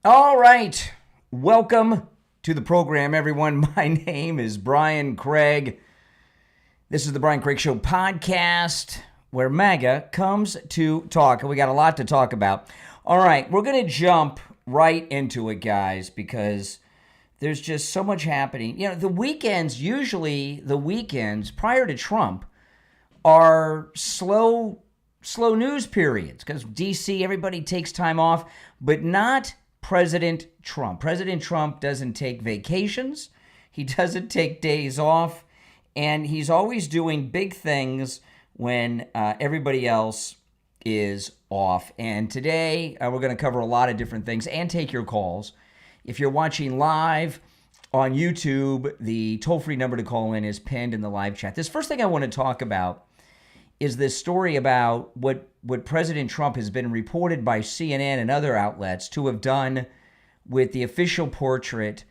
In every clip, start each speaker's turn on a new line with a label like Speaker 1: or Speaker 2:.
Speaker 1: All right. Welcome to the program, everyone. My name is Brian Craig. This is the Brian Craig Show podcast where MAGA comes to talk. And we got a lot to talk about. All right. We're going to jump right into it, guys, because there's just so much happening. You know, the weekends prior to Trump are slow news periods because DC, everybody takes time off, but not President Trump. President Trump doesn't take vacations. He doesn't take days off. And he's always doing big things when everybody else is off. And today, we're going to cover a lot of different things and take your calls. If you're watching live on YouTube, the toll-free number to call in is pinned in the live chat. This first thing I want to talk about is this story about what President Trump has been reported by CNN and other outlets to have done with the official portrait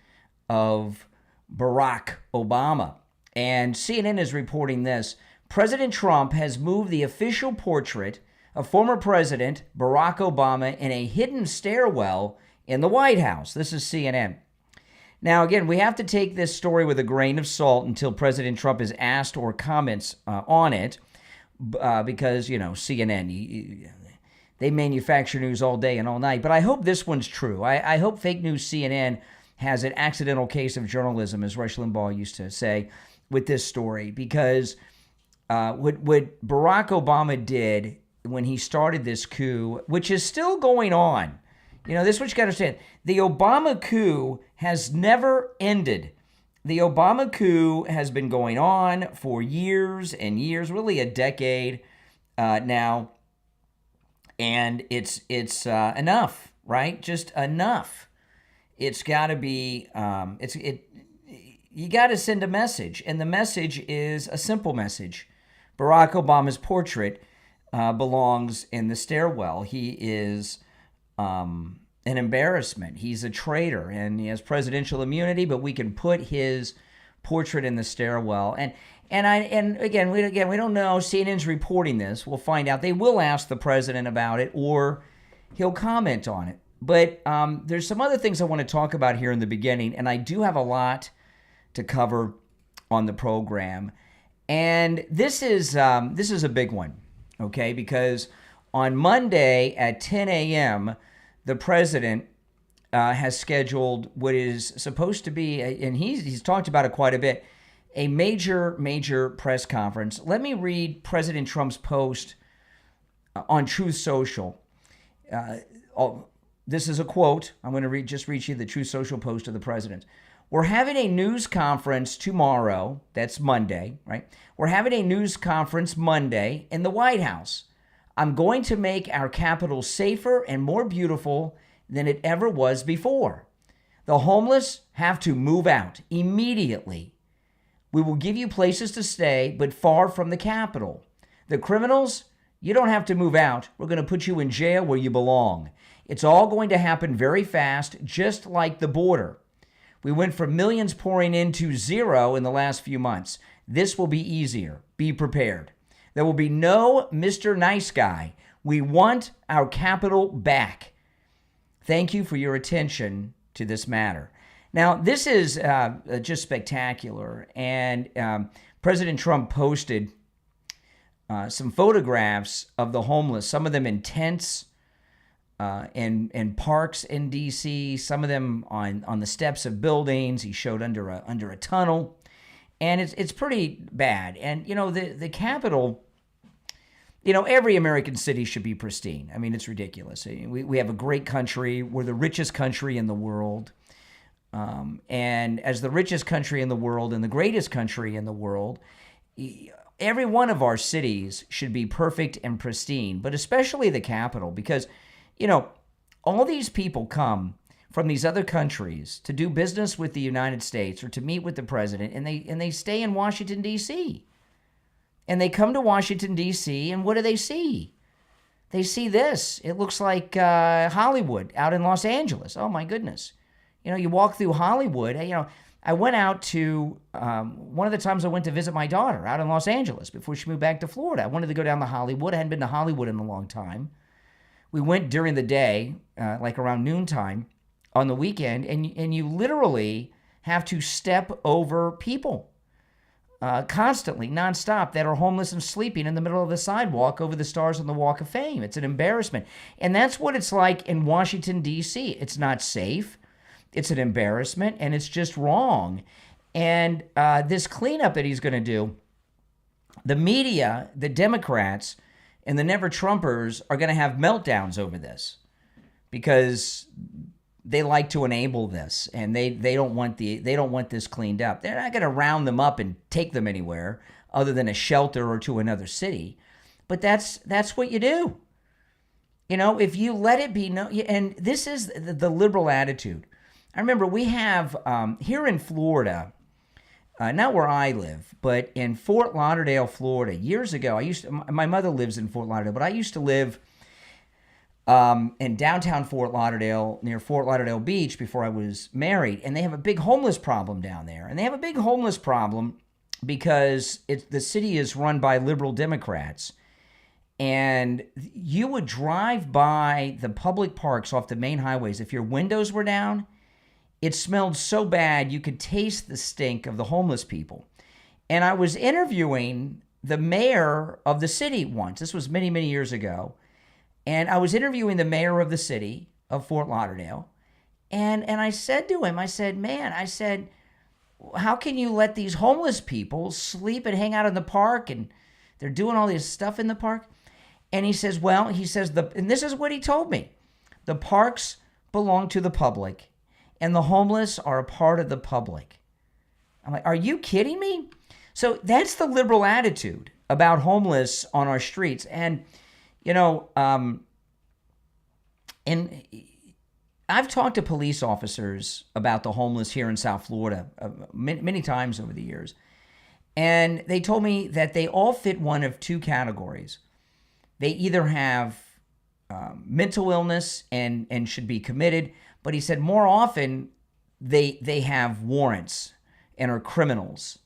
Speaker 1: of Barack Obama. And CNN is reporting this. President Trump has moved the official portrait of former President Barack Obama in a hidden stairwell in the White House. This is CNN. Now, again, we have to take this story with a grain of salt until President Trump is asked or comments on it. Because, you know, CNN, they manufacture news all day and all night. But I hope this one's true. I hope fake news CNN has an accidental case of journalism, as Rush Limbaugh used to say, with this story. Because what Barack Obama did when he started this coup, which is still going on, you know, this is what you got to understand. The Obama coup has never ended. The Obama coup has been going on for years and years, really a decade now, and it's enough, right? Just enough. It's got to be. You got to send a message, and the message is a simple message. Barack Obama's portrait belongs in the stairwell. He is an embarrassment. He's a traitor, and he has presidential immunity, but we can put his portrait in the stairwell. And again, we don't know. CNN's reporting this. We'll find out. They will ask the president about it, or he'll comment on it. But there's some other things I want to talk about here in the beginning, and I do have a lot to cover on the program. And this is a big one, okay? Because on Monday at 10 a.m., the president has scheduled what is supposed to be, and he's talked about it quite a bit, a major press conference. Let me read President Trump's post on Truth Social. This is a quote. I'm going to read you the Truth Social post of the president. We're having a news conference tomorrow. That's Monday, right? We're having a news conference Monday in the White House. I'm going to make our Capitol safer and more beautiful than it ever was before. The homeless have to move out immediately. We will give you places to stay, but far from the Capitol. The criminals, you don't have to move out. We're going to put you in jail where you belong. It's all going to happen very fast, just like the border. We went from millions pouring in to zero in the last few months. This will be easier. Be prepared. There will be no Mr. Nice Guy. We want our Capitol back. Thank you for your attention to this matter. Now, this is just spectacular. And President Trump posted some photographs of the homeless, some of them in tents in parks in D.C., some of them on the steps of buildings. He showed under a tunnel. And it's pretty bad. And, you know, the Capitol, you know, every American city should be pristine. I mean, it's ridiculous. We have a great country. We're the richest country in the world. And as the richest country in the world and the greatest country in the world, every one of our cities should be perfect and pristine, but especially the Capitol, because, you know, all these people come from these other countries to do business with the United States or to meet with the president, and they stay in Washington, D.C. And they come to Washington, D.C., and what do they see? They see this. It looks like Hollywood out in Los Angeles. Oh, my goodness. You know, you walk through Hollywood. You know, I went out to, one of the times I went to visit my daughter out in Los Angeles before she moved back to Florida. I wanted to go down to Hollywood. I hadn't been to Hollywood in a long time. We went during the day, like around noontime, on the weekend, and you literally have to step over people constantly, nonstop, that are homeless and sleeping in the middle of the sidewalk over the stars on the Walk of Fame. It's an embarrassment. And that's what it's like in Washington, D.C. It's not safe. It's an embarrassment, and it's just wrong. And this cleanup that he's going to do, the media, the Democrats, and the never-Trumpers are going to have meltdowns over this because they like to enable this, and they don't want this cleaned up. They're not going to round them up and take them anywhere other than a shelter or to another city. But that's what you do. You know, if you let it be known, and this is the liberal attitude. I remember we have here in Florida, not where I live, but in Fort Lauderdale, Florida. Years ago, my mother lives in Fort Lauderdale, but I used to live in downtown Fort Lauderdale, near Fort Lauderdale Beach, before I was married, and they have a big homeless problem down there. And they have a big homeless problem because the city is run by liberal Democrats. And you would drive by the public parks off the main highways. If your windows were down, it smelled so bad you could taste the stink of the homeless people. And I was interviewing the mayor of the city once. This was many, many years ago. And I was interviewing the mayor of the city of Fort Lauderdale. And I said to him, I said, how can you let these homeless people sleep and hang out in the park? And they're doing all this stuff in the park. And he says, and this is what he told me. The parks belong to the public, and the homeless are a part of the public. I'm like, are you kidding me? So that's the liberal attitude about homeless on our streets. And you know, and I've talked to police officers about the homeless here in South Florida many times over the years. And they told me that they all fit one of two categories. They either have mental illness and should be committed, but he said more often they have warrants and are criminals.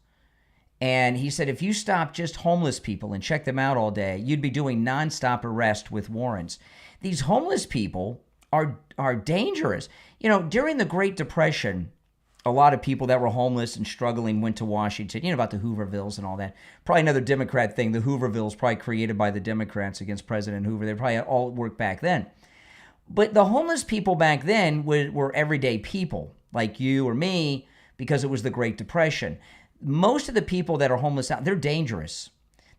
Speaker 1: And he said, if you stop just homeless people and check them out all day, you'd be doing nonstop arrest with warrants. These homeless people are dangerous. You know, during the Great Depression, a lot of people that were homeless and struggling went to Washington, you know, about the Hoovervilles and all that. Probably another Democrat thing. The Hoovervilles probably created by the Democrats against President Hoover. They probably all worked back then. But the homeless people back then were everyday people like you or me because it was the Great Depression. Most of the people that are homeless out, they're dangerous.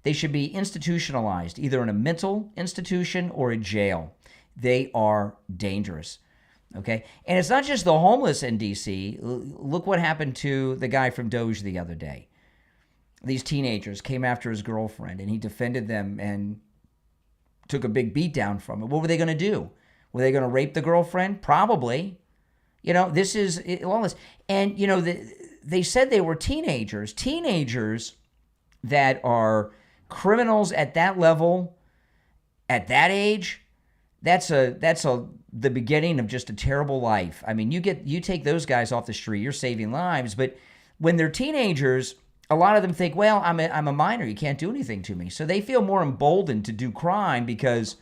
Speaker 1: They should be institutionalized, either in a mental institution or a jail. They are dangerous, okay? And it's not just the homeless in D.C. Look what happened to the guy from Doge the other day. These teenagers came after his girlfriend, and he defended them and took a big beat down from it. What were they going to do? Were they going to rape the girlfriend? Probably. You know, this is lawless. And, you know, they said they were teenagers that are criminals at that level, at that age. That's the beginning of just a terrible life. I mean, you take those guys off the street, you're saving lives. But when they're teenagers, a lot of them think, well, I'm a minor, you can't do anything to me. So they feel more emboldened to do crime because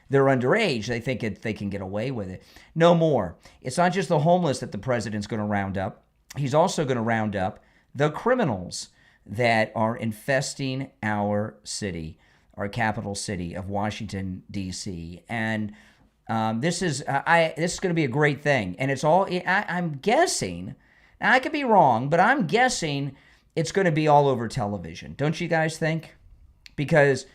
Speaker 1: they're underage. They think they can get away with it. No more. It's not just the homeless that the president's going to round up. He's also going to round up the criminals that are infesting our city, our capital city of Washington, D.C. And this is going to be a great thing. And it's all, I'm guessing, now I could be wrong, but I'm guessing it's going to be all over television. Don't you guys think? Because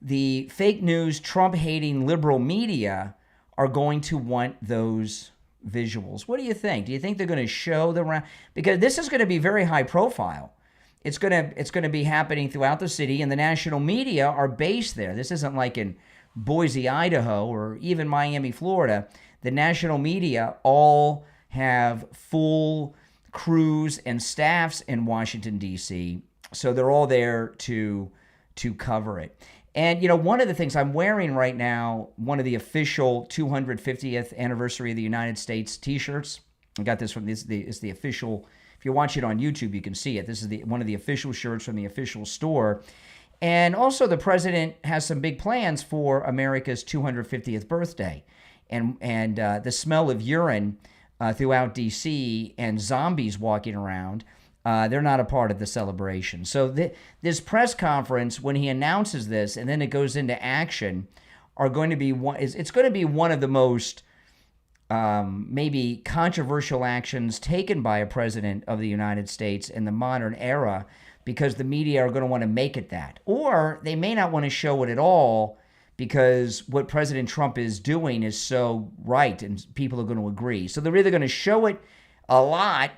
Speaker 1: the fake news, Trump-hating liberal media are going to want those visuals. What do you think? Do you think they're going to show the round? Because this is going to be very high profile. It's going to be happening throughout the city, and the national media are based there. This isn't like in Boise, Idaho, or even Miami, Florida. The national media all have full crews and staffs in Washington, D.C., so they're all there to cover it. And, you know, one of the things I'm wearing right now, one of the official 250th anniversary of the United States T-shirts. I got this from it's the official. If you watch it on YouTube, you can see it. This is one of the official shirts from the official store. And also, the president has some big plans for America's 250th birthday. And the smell of urine throughout D.C. and zombies walking around. They're not a part of the celebration. So this press conference, when he announces this and then it goes into action, are going to be it's going to be one of the most maybe controversial actions taken by a president of the United States in the modern era, because the media are going to want to make it that. Or they may not want to show it at all because what President Trump is doing is so right and people are going to agree. So they're either going to show it a lot,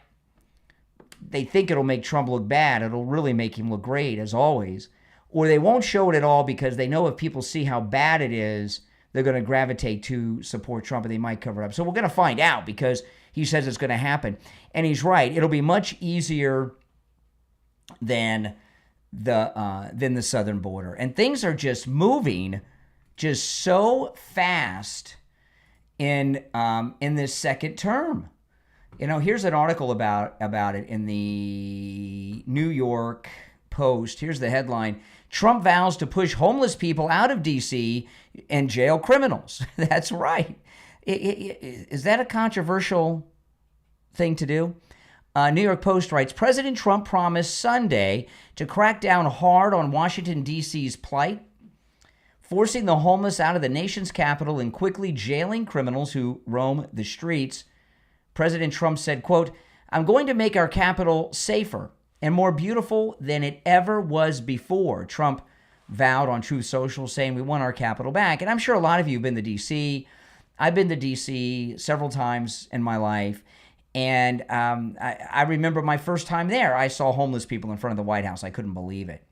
Speaker 1: they think it'll make Trump look bad, it'll really make him look great, as always, or they won't show it at all because they know if people see how bad it is, they're going to gravitate to support Trump and they might cover it up. So we're going to find out, because he says it's going to happen. And he's right. It'll be much easier than the southern border. And things are just moving just so fast in this second term. You know, here's an article about it in the New York Post. Here's the headline: Trump vows to push homeless people out of D.C. and jail criminals. That's right. Is that a controversial thing to do? New York Post writes, President Trump promised Sunday to crack down hard on Washington, D.C.'s plight, forcing the homeless out of the nation's capital and quickly jailing criminals who roam the streets. President Trump said, quote, "I'm going to make our capital safer and more beautiful than it ever was before." Trump vowed on Truth Social, saying, "We want our capital back." And I'm sure a lot of you have been to D.C. I've been to D.C. several times in my life. And I remember my first time there, I saw homeless people in front of the White House. I couldn't believe it.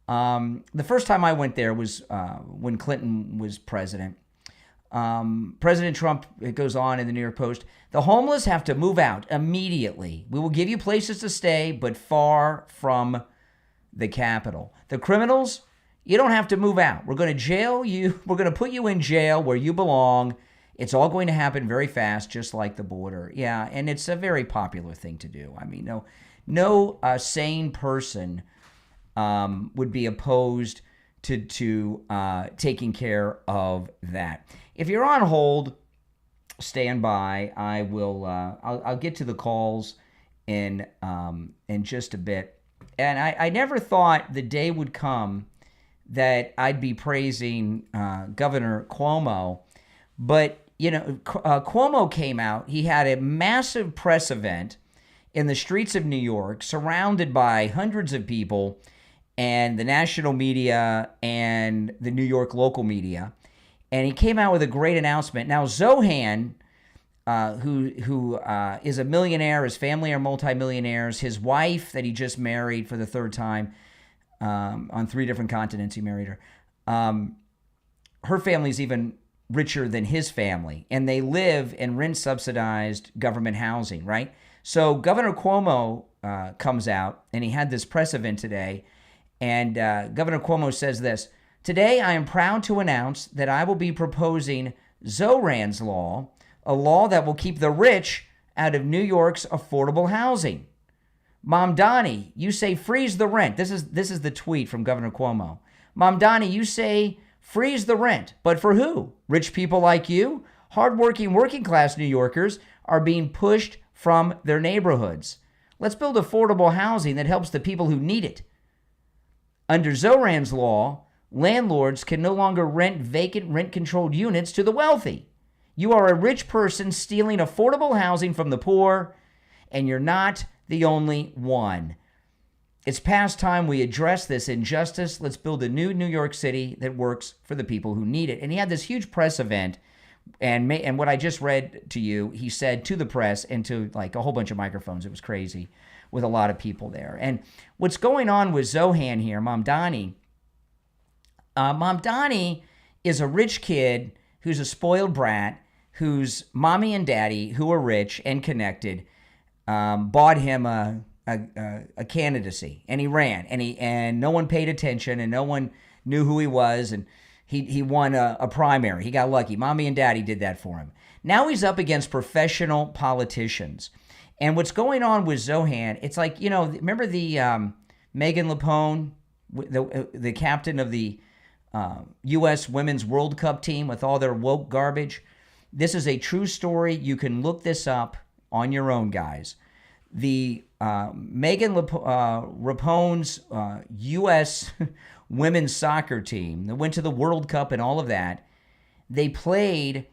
Speaker 1: The first time I went there was when Clinton was president. President Trump, it goes on in the New York Post, "The homeless have to move out immediately. We will give you places to stay, but far from the Capitol. The criminals, you don't have to move out. We're going to jail you. We're going to put you in jail where you belong. It's all going to happen very fast, just like the border." Yeah, and it's a very popular thing to do. I mean, no sane person would be opposed to taking care of that. If you're on hold, stand by. I will. I'll get to the calls in just a bit. And I never thought the day would come that I'd be praising Governor Cuomo, but you know, Cuomo came out. He had a massive press event in the streets of New York, surrounded by hundreds of people, and the national media and the New York local media. And he came out with a great announcement. Now, Zohran, who is a millionaire, his family are multimillionaires, his wife that he just married for the third time, on 3 different continents he married her, her family's even richer than his family, and they live in rent-subsidized government housing, right? So Governor Cuomo comes out, and he had this press event today, and Governor Cuomo says this: "Today, I am proud to announce that I will be proposing Zohran's law, a law that will keep the rich out of New York's affordable housing. Mamdani, you say freeze the rent." This is the tweet from Governor Cuomo. "Mamdani, you say freeze the rent, but for who? Rich people like you? Hardworking working-class New Yorkers are being pushed from their neighborhoods. Let's build affordable housing that helps the people who need it. Under Zohran's law, landlords can no longer rent vacant rent-controlled units to the wealthy. You are a rich person stealing affordable housing from the poor, and you're not the only one. It's past time we address this injustice. Let's build a new New York City that works for the people who need it." And he had this huge press event, and what I just read to you, he said to the press and to like a whole bunch of microphones. It was crazy with a lot of people there. And what's going on with Zohran here, Mamdani is a rich kid who's a spoiled brat, whose mommy and daddy, who are rich and connected, bought him a candidacy, and he ran, and no one paid attention, and no one knew who he was, and he won a primary. He got lucky. Mommy and daddy did that for him. Now he's up against professional politicians. And what's going on with Zohran, it's like, you know, remember the Megan LePone, the captain of the U.S. Women's World Cup team with all their woke garbage? This is a true story. You can look this up. on your own, guys. The Megan Rapone's U.S. women's soccer team that went to the World Cup and all of that, they played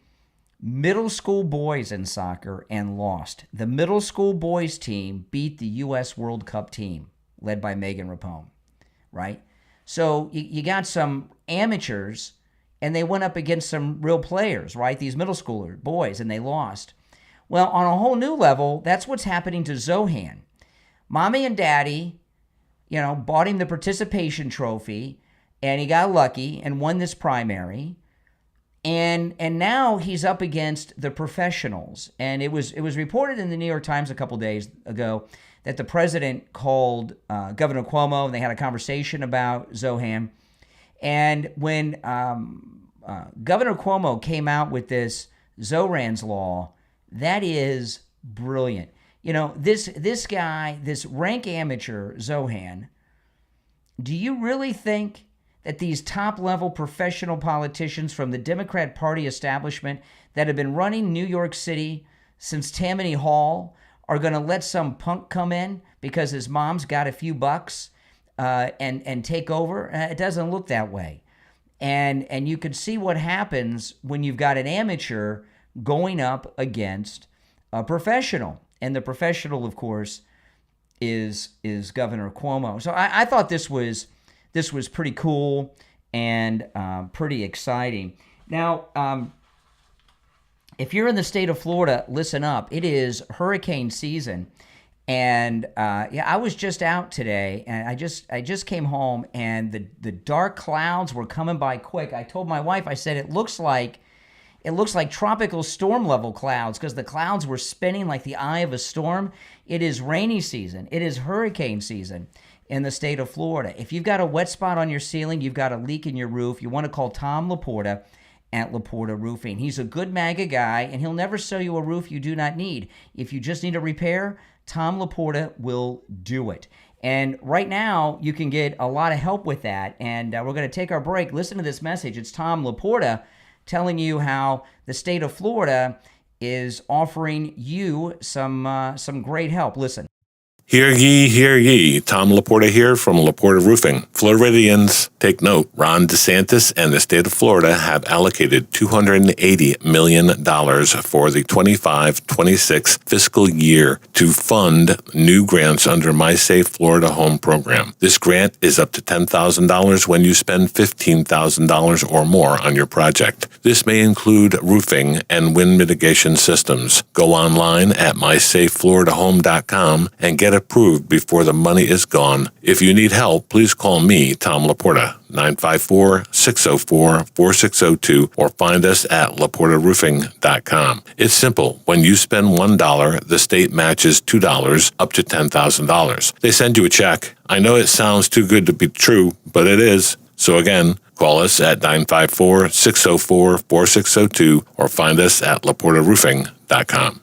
Speaker 1: middle school boys in soccer and lost. The middle school boys team beat the U.S. World Cup team led by Megan Rapone, right? So you got some amateurs, and they went up against some real players, right? These middle schooler boys, and they lost. Well, on a whole new level, that's what's happening to Zohran. Mommy and Daddy, bought him the participation trophy, and he got lucky and won this primary. And now he's up against the professionals. And it was reported in the New York Times a couple days ago that the president called Governor Cuomo, and they had a conversation about Zohran. And when Governor Cuomo came out with this Zohran's law, that is brilliant. This guy, this rank amateur, Zohran, do you really think that these top-level professional politicians from the Democrat Party establishment that have been running New York City since Tammany Hall are going to let some punk come in because his mom's got a few bucks and take over? It doesn't look that way. And you can see what happens when you've got an amateur going up against a professional. And the professional, of course, is Governor Cuomo. So I thought this was pretty cool and pretty exciting. Now, if you're in the state of Florida, listen up. It is hurricane season. And I was just out today, and I just came home, and the dark clouds were coming by quick. I told my wife, I said, it looks like tropical storm level clouds because the clouds were spinning like the eye of a storm. It is rainy season. It is hurricane season in the state of Florida. If you've got a wet spot on your ceiling, you've got a leak in your roof, you want to call Tom Laporta at Laporta Roofing. He's a good MAGA guy, and he'll never sell you a roof you do not need. If you just need a repair, Tom Laporta will do it. And right now, you can get a lot of help with that. And we're going to take our break. Listen to this message. It's Tom Laporta telling you how the state of Florida is offering you some great help. Listen.
Speaker 2: Hear ye, hear ye. Tom Laporta here from Laporta Roofing. Floridians, take note. Ron DeSantis and the state of Florida have allocated $280 million for the 25-26 fiscal year to fund new grants under My Safe Florida Home program. This grant is up to $10,000 when you spend $15,000 or more on your project. This may include roofing and wind mitigation systems. Go online at mysafefloridahome.com and get approved before the money is gone. If you need help, please call me, Tom Laporta, 954-604-4602, or find us at laportaroofing.com. It's simple. When you spend $1, the state matches $2 up to $10,000. They send you a check. I know it sounds too good to be true, but it is. So again, call us at 954-604-4602 or find us at laportaroofing.com.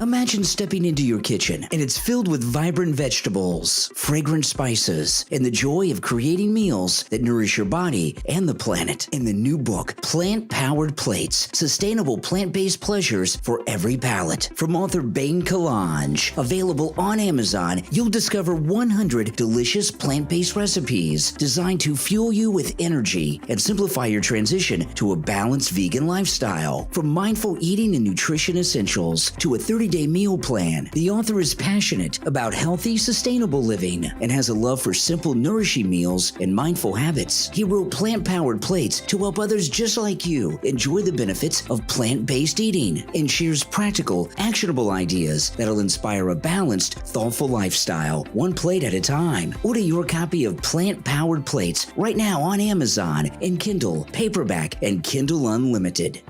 Speaker 3: Imagine stepping into your kitchen and it's filled with vibrant vegetables, fragrant spices, and the joy of creating meals that nourish your body and the planet. In the new book, Plant-Powered Plates, Sustainable Plant-Based Pleasures for Every Palate, from author Bain Kalange. Available on Amazon, you'll discover 100 delicious plant-based recipes designed to fuel you with energy and simplify your transition to a balanced vegan lifestyle. From mindful eating and nutrition essentials to a 30-day meal plan, the author is passionate about healthy, sustainable living and has a love for simple, nourishing meals and mindful habits. He wrote Plant-Powered Plates to help others just like you enjoy the benefits of plant-based eating and shares practical, actionable ideas that'll inspire a balanced, thoughtful lifestyle, one plate at a time. Order your copy of Plant-Powered Plates right now on Amazon in Kindle, paperback, and Kindle Unlimited.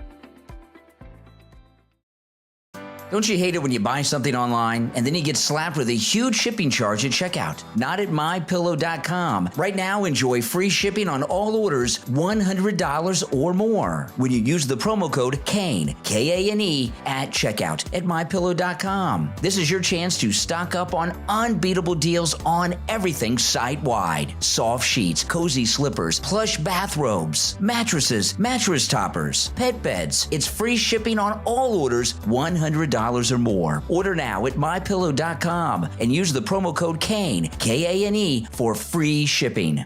Speaker 1: Don't you hate it when you buy something online and then you get slapped with a huge shipping charge at checkout? Not at MyPillow.com. Right now, enjoy free shipping on all orders $100 or more when you use the promo code KANE, K-A-N-E, at checkout at MyPillow.com. This is your chance to stock up on unbeatable deals on everything site-wide. Soft sheets, cozy slippers, plush bathrobes, mattresses, mattress toppers, pet beds. It's free shipping on all orders $100
Speaker 3: $100 or more. Order now at MyPillow.com and use the promo code KANE, K-A-N-E, for free shipping.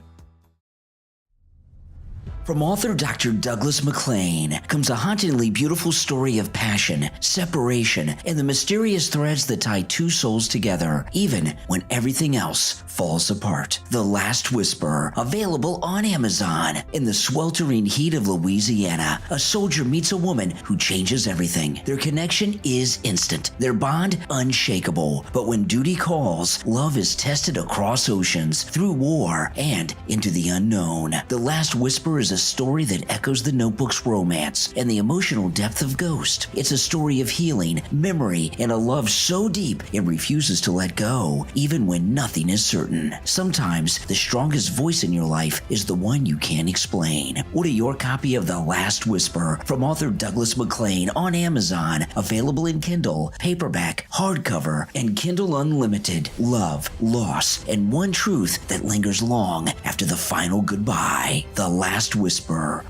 Speaker 3: From author Dr. Douglas MacLean comes a hauntingly beautiful story of passion, separation, and the mysterious threads that tie two souls together, even when everything else falls apart. The Last Whisper, available on Amazon. In the sweltering heat of Louisiana, a soldier meets a woman who changes everything. Their connection is instant, their bond unshakable. But when duty calls, love is tested across oceans, through war, and into the unknown. The Last Whisper is a story that echoes The Notebook's romance and the emotional depth of Ghost. It's a story of healing, memory, and a love so deep it refuses to let go, even when nothing is certain. Sometimes the strongest voice in your life is the one you can't explain. Order your copy of The Last Whisper from author Douglas MacLean on Amazon, available in Kindle, paperback, hardcover, and Kindle Unlimited. Love, loss, and one truth that lingers long after the final goodbye. The Last Whisper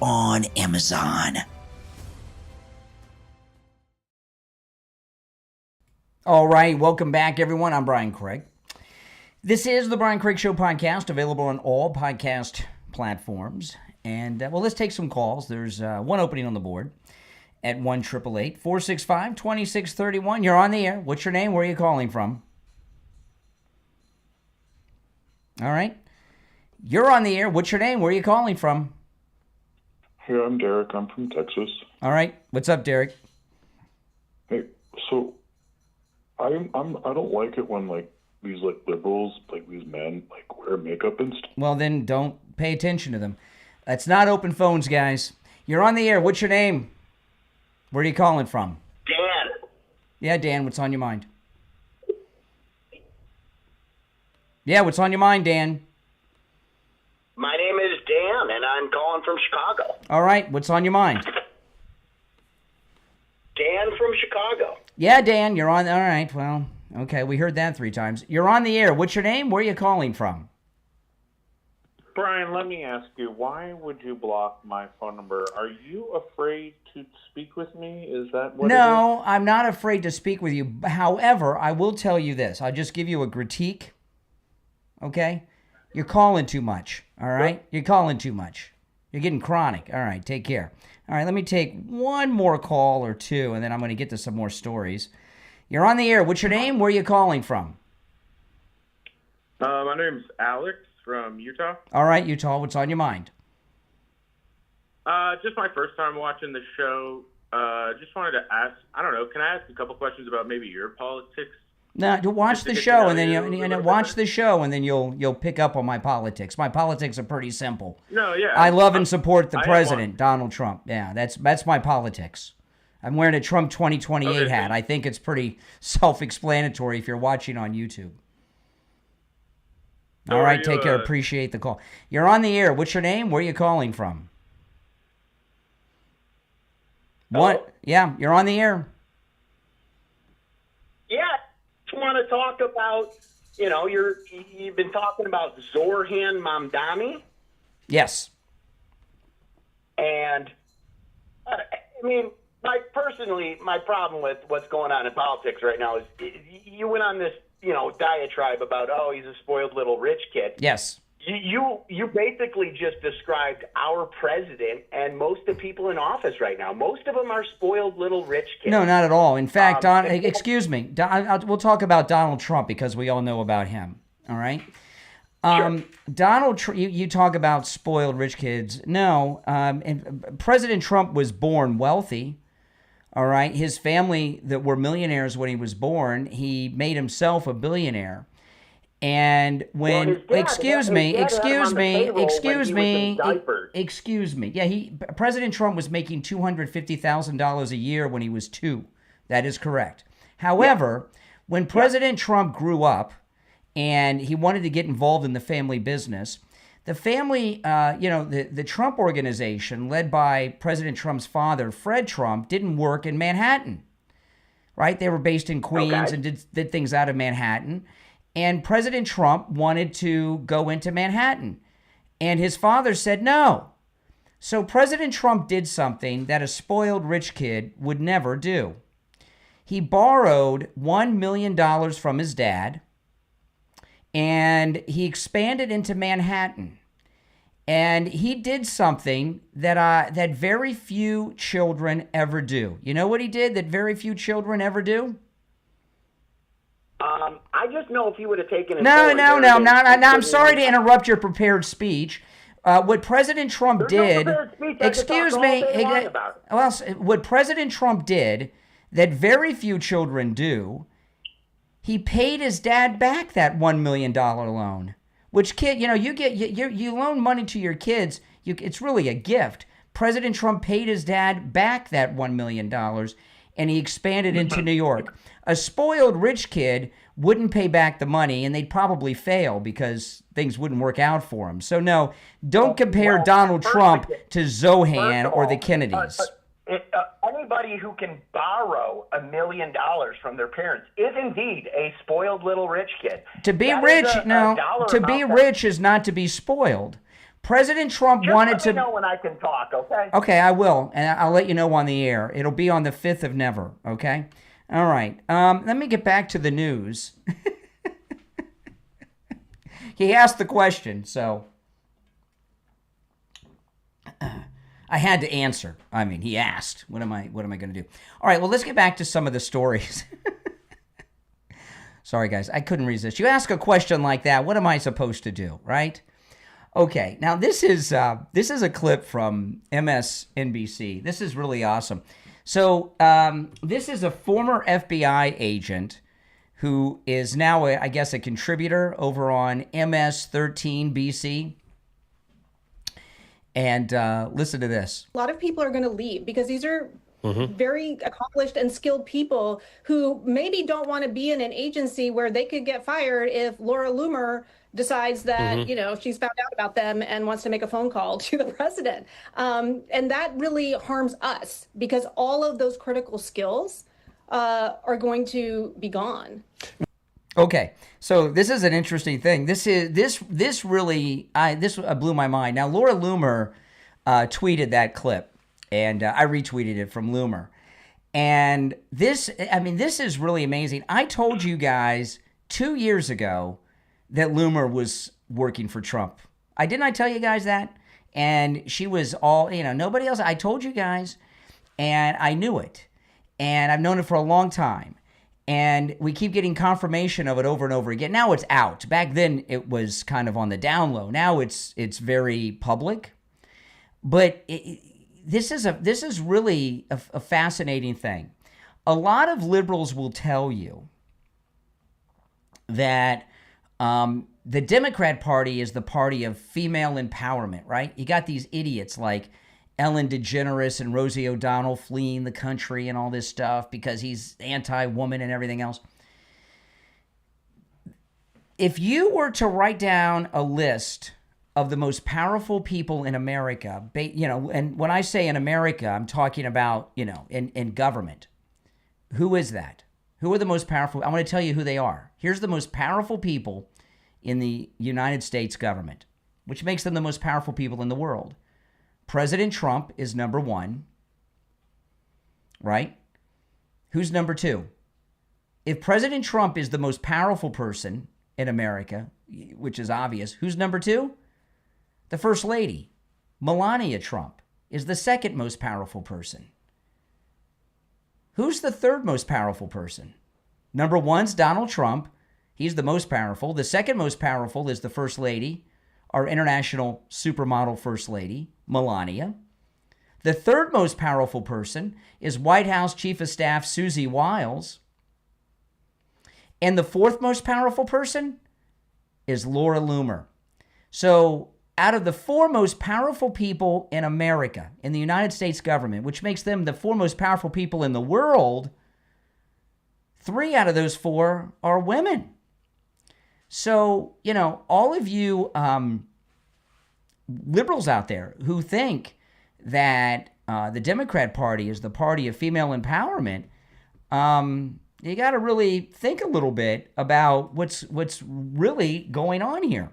Speaker 3: on Amazon.
Speaker 1: All right, welcome back, everyone. I'm Brian Craig. This is the Brian Craig Show podcast, available on all podcast platforms. And, let's take some calls. There's one opening on the board at 1-888-465-2631. You're on the air. What's your name? Where are you calling from? All right. You're on the air. What's your name? Where are you calling from?
Speaker 4: Hey, I'm Derek. I'm from Texas.
Speaker 1: All right. What's up, Derek?
Speaker 4: Hey, so I don't like it when these liberals, these men, wear makeup and stuff.
Speaker 1: Well, then don't pay attention to them. That's not open phones, guys. You're on the air. What's your name? Where are you calling from?
Speaker 5: Dan.
Speaker 1: Yeah, Dan. What's on your mind? Yeah, what's on your mind, Dan?
Speaker 5: My name is Dan, and I'm calling from Chicago.
Speaker 1: All right. What's on your mind?
Speaker 5: Dan from Chicago.
Speaker 1: Yeah, Dan. You're on. All right. Well, okay. We heard that 3 times. You're on the air. What's your name? Where are you calling from?
Speaker 6: Brian, let me ask you, why would you block my phone number? Are you afraid to speak with me? Is that what it is?
Speaker 1: No, I'm not afraid to speak with you. However, I will tell you this. I'll just give you a critique. Okay? You're calling too much, all right? You're calling too much. You're getting chronic. All right, take care. All right, let me take one more call or two, and then I'm going to get to some more stories. You're on the air. What's your name? Where are you calling from?
Speaker 6: My name's Alex from Utah.
Speaker 1: All right, Utah, what's on your mind?
Speaker 6: Just my first time watching the show. Just wanted to ask, I don't know, can I ask a couple questions about maybe your politics?
Speaker 1: No, watch the show, and then you'll pick up on my politics. My politics are pretty simple.
Speaker 6: No, yeah.
Speaker 1: I love and support the president, Donald Trump. Yeah, that's my politics. I'm wearing a Trump 2028 hat. I think it's pretty self-explanatory if you're watching on YouTube. All right, take care. Appreciate the call. You're on the air. What's your name? Where are you calling from? What? Yeah, you're on the air.
Speaker 5: Yeah. Want to talk about, you've been talking about Zohran Mamdani.
Speaker 1: Yes.
Speaker 5: And, my problem with what's going on in politics right now is you went on this, diatribe about, he's a spoiled little rich kid.
Speaker 1: Yes.
Speaker 5: You basically just described our president and most of the people in office right now. Most of them are spoiled little rich kids.
Speaker 1: No, not at all. In fact, excuse me, we'll talk about Donald Trump because we all know about him. All right?
Speaker 5: Sure.
Speaker 1: Donald Trump, you talk about spoiled rich kids. No, President Trump was born wealthy. All right? His family that were millionaires when he was born, he made himself a billionaire. And when, excuse me. Yeah, President Trump was making $250,000 a year when he was 2. That is correct. However, when President Trump grew up and he wanted to get involved in the family business, the family, the Trump organization led by President Trump's father, Fred Trump, didn't work in Manhattan, right? They were based in Queens and did things out of Manhattan. And President Trump wanted to go into Manhattan. And his father said no. So President Trump did something that a spoiled rich kid would never do. He borrowed $1 million from his dad, and he expanded into Manhattan. And he did something that that very few children ever do. You know what he did that very few children ever do?
Speaker 5: I just know if he would have taken it.
Speaker 1: No, I'm sorry to interrupt your prepared speech. What President Trump did, excuse me, well, what President Trump did that very few children do, he paid his dad back that $1 million loan. Which kid, you loan money to your kids, it's really a gift. President Trump paid his dad back that $1 million, and he expanded into New York. A spoiled rich kid wouldn't pay back the money, and they'd probably fail because things wouldn't work out for him. So no, don't compare Donald Trump to Zohran or the Kennedys.
Speaker 5: Anybody who can borrow $1 million from their parents is indeed a spoiled little rich kid.
Speaker 1: To be rich, rich is not to be spoiled. President Trump wanted to.
Speaker 5: Let me know when I can talk, okay?
Speaker 1: Okay, I will, and I'll let you know on the air. It'll be on the 5th of Never, okay? All right. Let me get back to the news. He asked the question, so I had to answer. I mean, he asked. What am I going to do? All right, well, let's get back to some of the stories. Sorry, guys. I couldn't resist. You ask a question like that, what am I supposed to do, right? Okay, now this is a clip from MSNBC. This is really awesome. So this is a former FBI agent who is now, I guess, a contributor over on MS-13BC. And listen to this.
Speaker 7: A lot of people are going to leave because these are very accomplished and skilled people who maybe don't want to be in an agency where they could get fired if Laura Loomer decides that, she's found out about them and wants to make a phone call to the president. And that really harms us because all of those critical skills are going to be gone.
Speaker 1: Okay, so this is an interesting thing. This really blew my mind. Now, Laura Loomer tweeted that clip, and I retweeted it from Loomer. And this is really amazing. I told you guys 2 years ago that Loomer was working for Trump. Didn't I tell you guys that? And she was all, nobody else. I told you guys, and I knew it. And I've known it for a long time. And we keep getting confirmation of it over and over again. Now it's out. Back then it was kind of on the down low. Now it's very public. But this is really a fascinating thing. A lot of liberals will tell you that the Democrat Party is the party of female empowerment, right? You got these idiots like Ellen DeGeneres and Rosie O'Donnell fleeing the country and all this stuff because he's anti-woman and everything else. If you were to write down a list of the most powerful people in America, and when I say in America, I'm talking about, in government. Who is that? Who are the most powerful? I want to tell you who they are. Here's the most powerful people in the United States government, which makes them the most powerful people in the world. President Trump is number one, right? Who's number two? If President Trump is the most powerful person in America, which is obvious, who's number two? The First Lady, Melania Trump, is the second most powerful person. Who's the third most powerful person? Number one's Donald Trump. He's the most powerful. The second most powerful is the First Lady, our international supermodel First Lady, Melania. The third most powerful person is White House Chief of Staff Susie Wiles. And the fourth most powerful person is Laura Loomer. So out of the four most powerful people in America, in the United States government, which makes them the four most powerful people in the world, 3 out of those 4 are women. So, all of you liberals out there who think that the Democrat Party is the party of female empowerment, you got to really think a little bit about what's really going on here.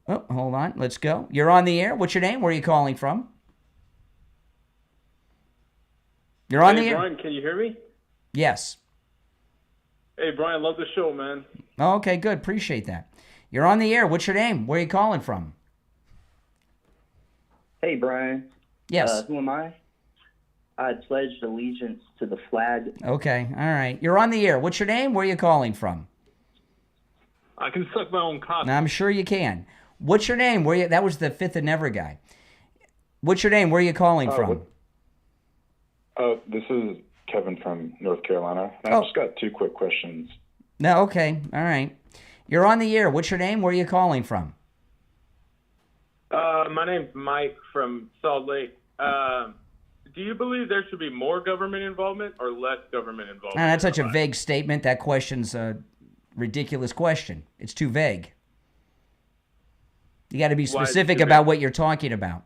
Speaker 1: Oh, hold on. Let's go. You're on the air. What's your name? Where are you calling from? You're on the air.
Speaker 8: Brian, can you hear me?
Speaker 1: Yes.
Speaker 8: Hey, Brian, love the show, man.
Speaker 1: Oh, okay, good. Appreciate that. You're on the air. What's your name? Where are you calling from?
Speaker 9: Hey, Brian.
Speaker 1: Yes.
Speaker 9: Who am I? I pledged allegiance to the flag.
Speaker 1: Okay, all right. You're on the air. What's your name? Where are you calling from?
Speaker 8: I can suck my own cock.
Speaker 1: I'm sure you can. What's your name? That was the Fifth and Never guy. What's your name? Where are you calling from?
Speaker 4: This is Kevin from North Carolina. I've just got 2 quick questions.
Speaker 1: No, okay, all right. You're on the air. What's your name? Where are you calling from?
Speaker 8: My name's Mike from Salt Lake. Do you believe there should be more government involvement or less government involvement?
Speaker 1: That's such a vague statement. That question's a ridiculous question. It's too vague. You got to be specific about what you're talking about.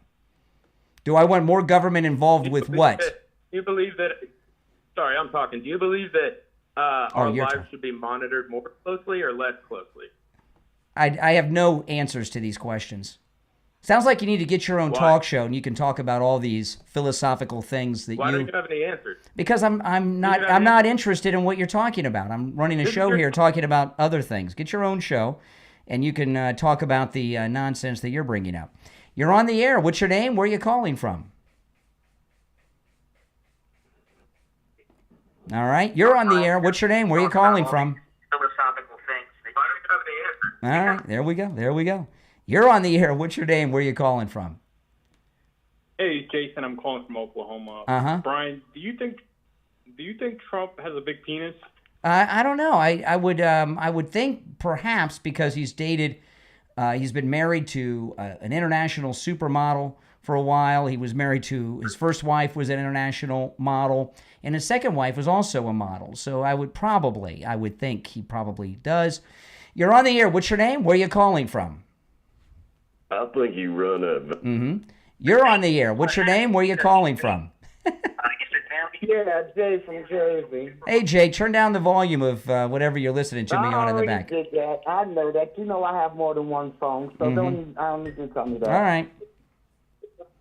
Speaker 1: Do I want more government involved with what?
Speaker 8: Do you believe that... Sorry, I'm talking. Do you believe that our lives should be monitored more closely or less closely?
Speaker 1: I have no answers to these questions. Sounds like you need to get your own talk show, and you can talk about all these philosophical things that
Speaker 8: Why don't you have any answers?
Speaker 1: Because I'm not interested in what you're talking about. I'm running a show here talking about other things. Get your own show, and you can talk about the nonsense that you're bringing up. You're on the air. What's your name? Where are you calling from? All right. You're on the air. What's your name? Where are you calling from?
Speaker 8: Philosophical things. Why don't you have any answers?
Speaker 1: All right. There we go. You're on the air. What's your name? Where are you calling from?
Speaker 8: Hey, Jason. I'm calling from Oklahoma. Brian, do you think Trump has a big penis?
Speaker 1: I don't know. I would think perhaps because he's dated, he's been married to an international supermodel for a while. He was married to, his first wife was an international model, and his second wife was also a model. So I would think he probably does. You're on the air. What's your name? Where are you calling from?
Speaker 10: I think you run a...
Speaker 1: You're on the air. What's your name? Where are you calling from?
Speaker 11: Yeah, Jay from Jersey.
Speaker 1: Hey, Jay, turn down the volume of whatever you're listening to me on in the back.
Speaker 11: Did that. I know that. You know I have more than one phone, so I don't need to tell me that.
Speaker 1: All right.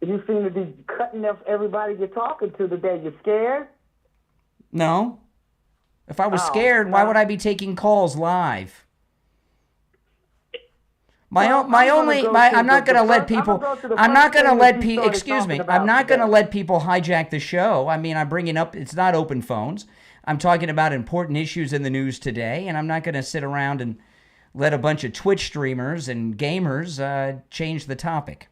Speaker 11: You seem to be cutting off everybody you're talking to today. You scared?
Speaker 1: No. If I was scared, why would I be taking calls live? I'm not going to let people hijack the show. I mean, I'm bringing up, it's not open phones. I'm talking about important issues in the news today, and I'm not going to sit around and let a bunch of Twitch streamers and gamers change the topic.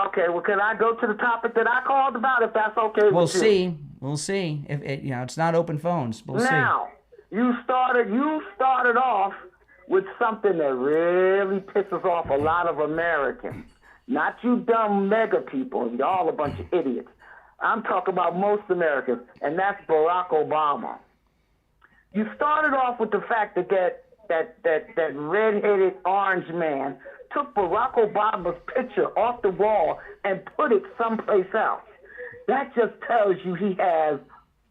Speaker 11: Okay, well, can I go to the topic that I called about, if that's okay
Speaker 1: We'll
Speaker 11: with you?
Speaker 1: see. We'll see. If it's not open phones. We'll see.
Speaker 11: Now, you started off with something that really pisses off a lot of Americans. Not you dumb mega people. You're all a bunch of idiots. I'm talking about most Americans, and that's Barack Obama. You started off with the fact that red-headed orange man took Barack Obama's picture off the wall and put it someplace else. That just tells you he has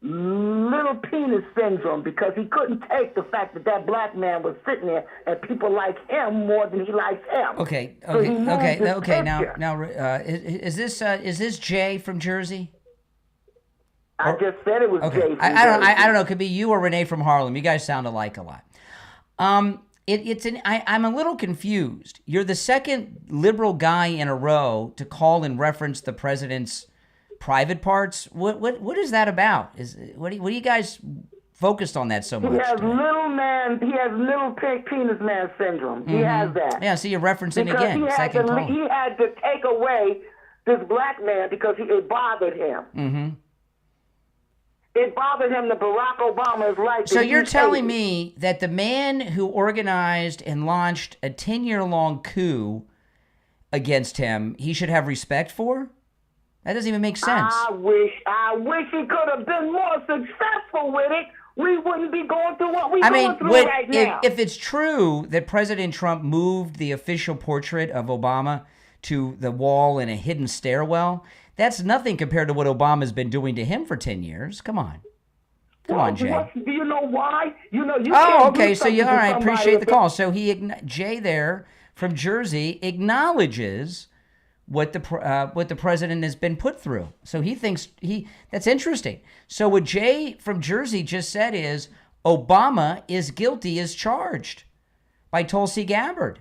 Speaker 11: little penis syndrome, because he couldn't take the fact that black man was sitting there and people like him more than he likes him.
Speaker 1: Okay. Now, is this Jay from Jersey?
Speaker 11: I just said it was Jay from Jersey.
Speaker 1: I don't know. It could be you or Renee from Harlem. You guys sound alike a lot. I'm a little confused. You're the second liberal guy in a row to call and reference the president's private parts. What is that about? What are you guys focused on that so much?
Speaker 11: He has little penis man syndrome. He has that.
Speaker 1: Yeah, so you're referencing
Speaker 11: because
Speaker 1: again.
Speaker 11: He had to take away this black man because it bothered him.
Speaker 1: Mm-hmm.
Speaker 11: It bothered him that Barack Obama is like.
Speaker 1: So you're telling me that the man who organized and launched a 10-year-long coup against him, he should have respect for? That doesn't even make sense.
Speaker 11: I wish he could have been more successful with it. We wouldn't be going through what we're going through right now.
Speaker 1: If it's true that President Trump moved the official portrait of Obama to the wall in a hidden stairwell, that's nothing compared to what Obama's been doing to him for 10 years. Come on. Come on, Jay.
Speaker 11: Do you know why? You
Speaker 1: okay. So all right. Appreciate the call. So Jay there from Jersey acknowledges what the president has been put through. So he thinks that's interesting. So what Jay from Jersey just said is Obama is guilty as charged by Tulsi Gabbard.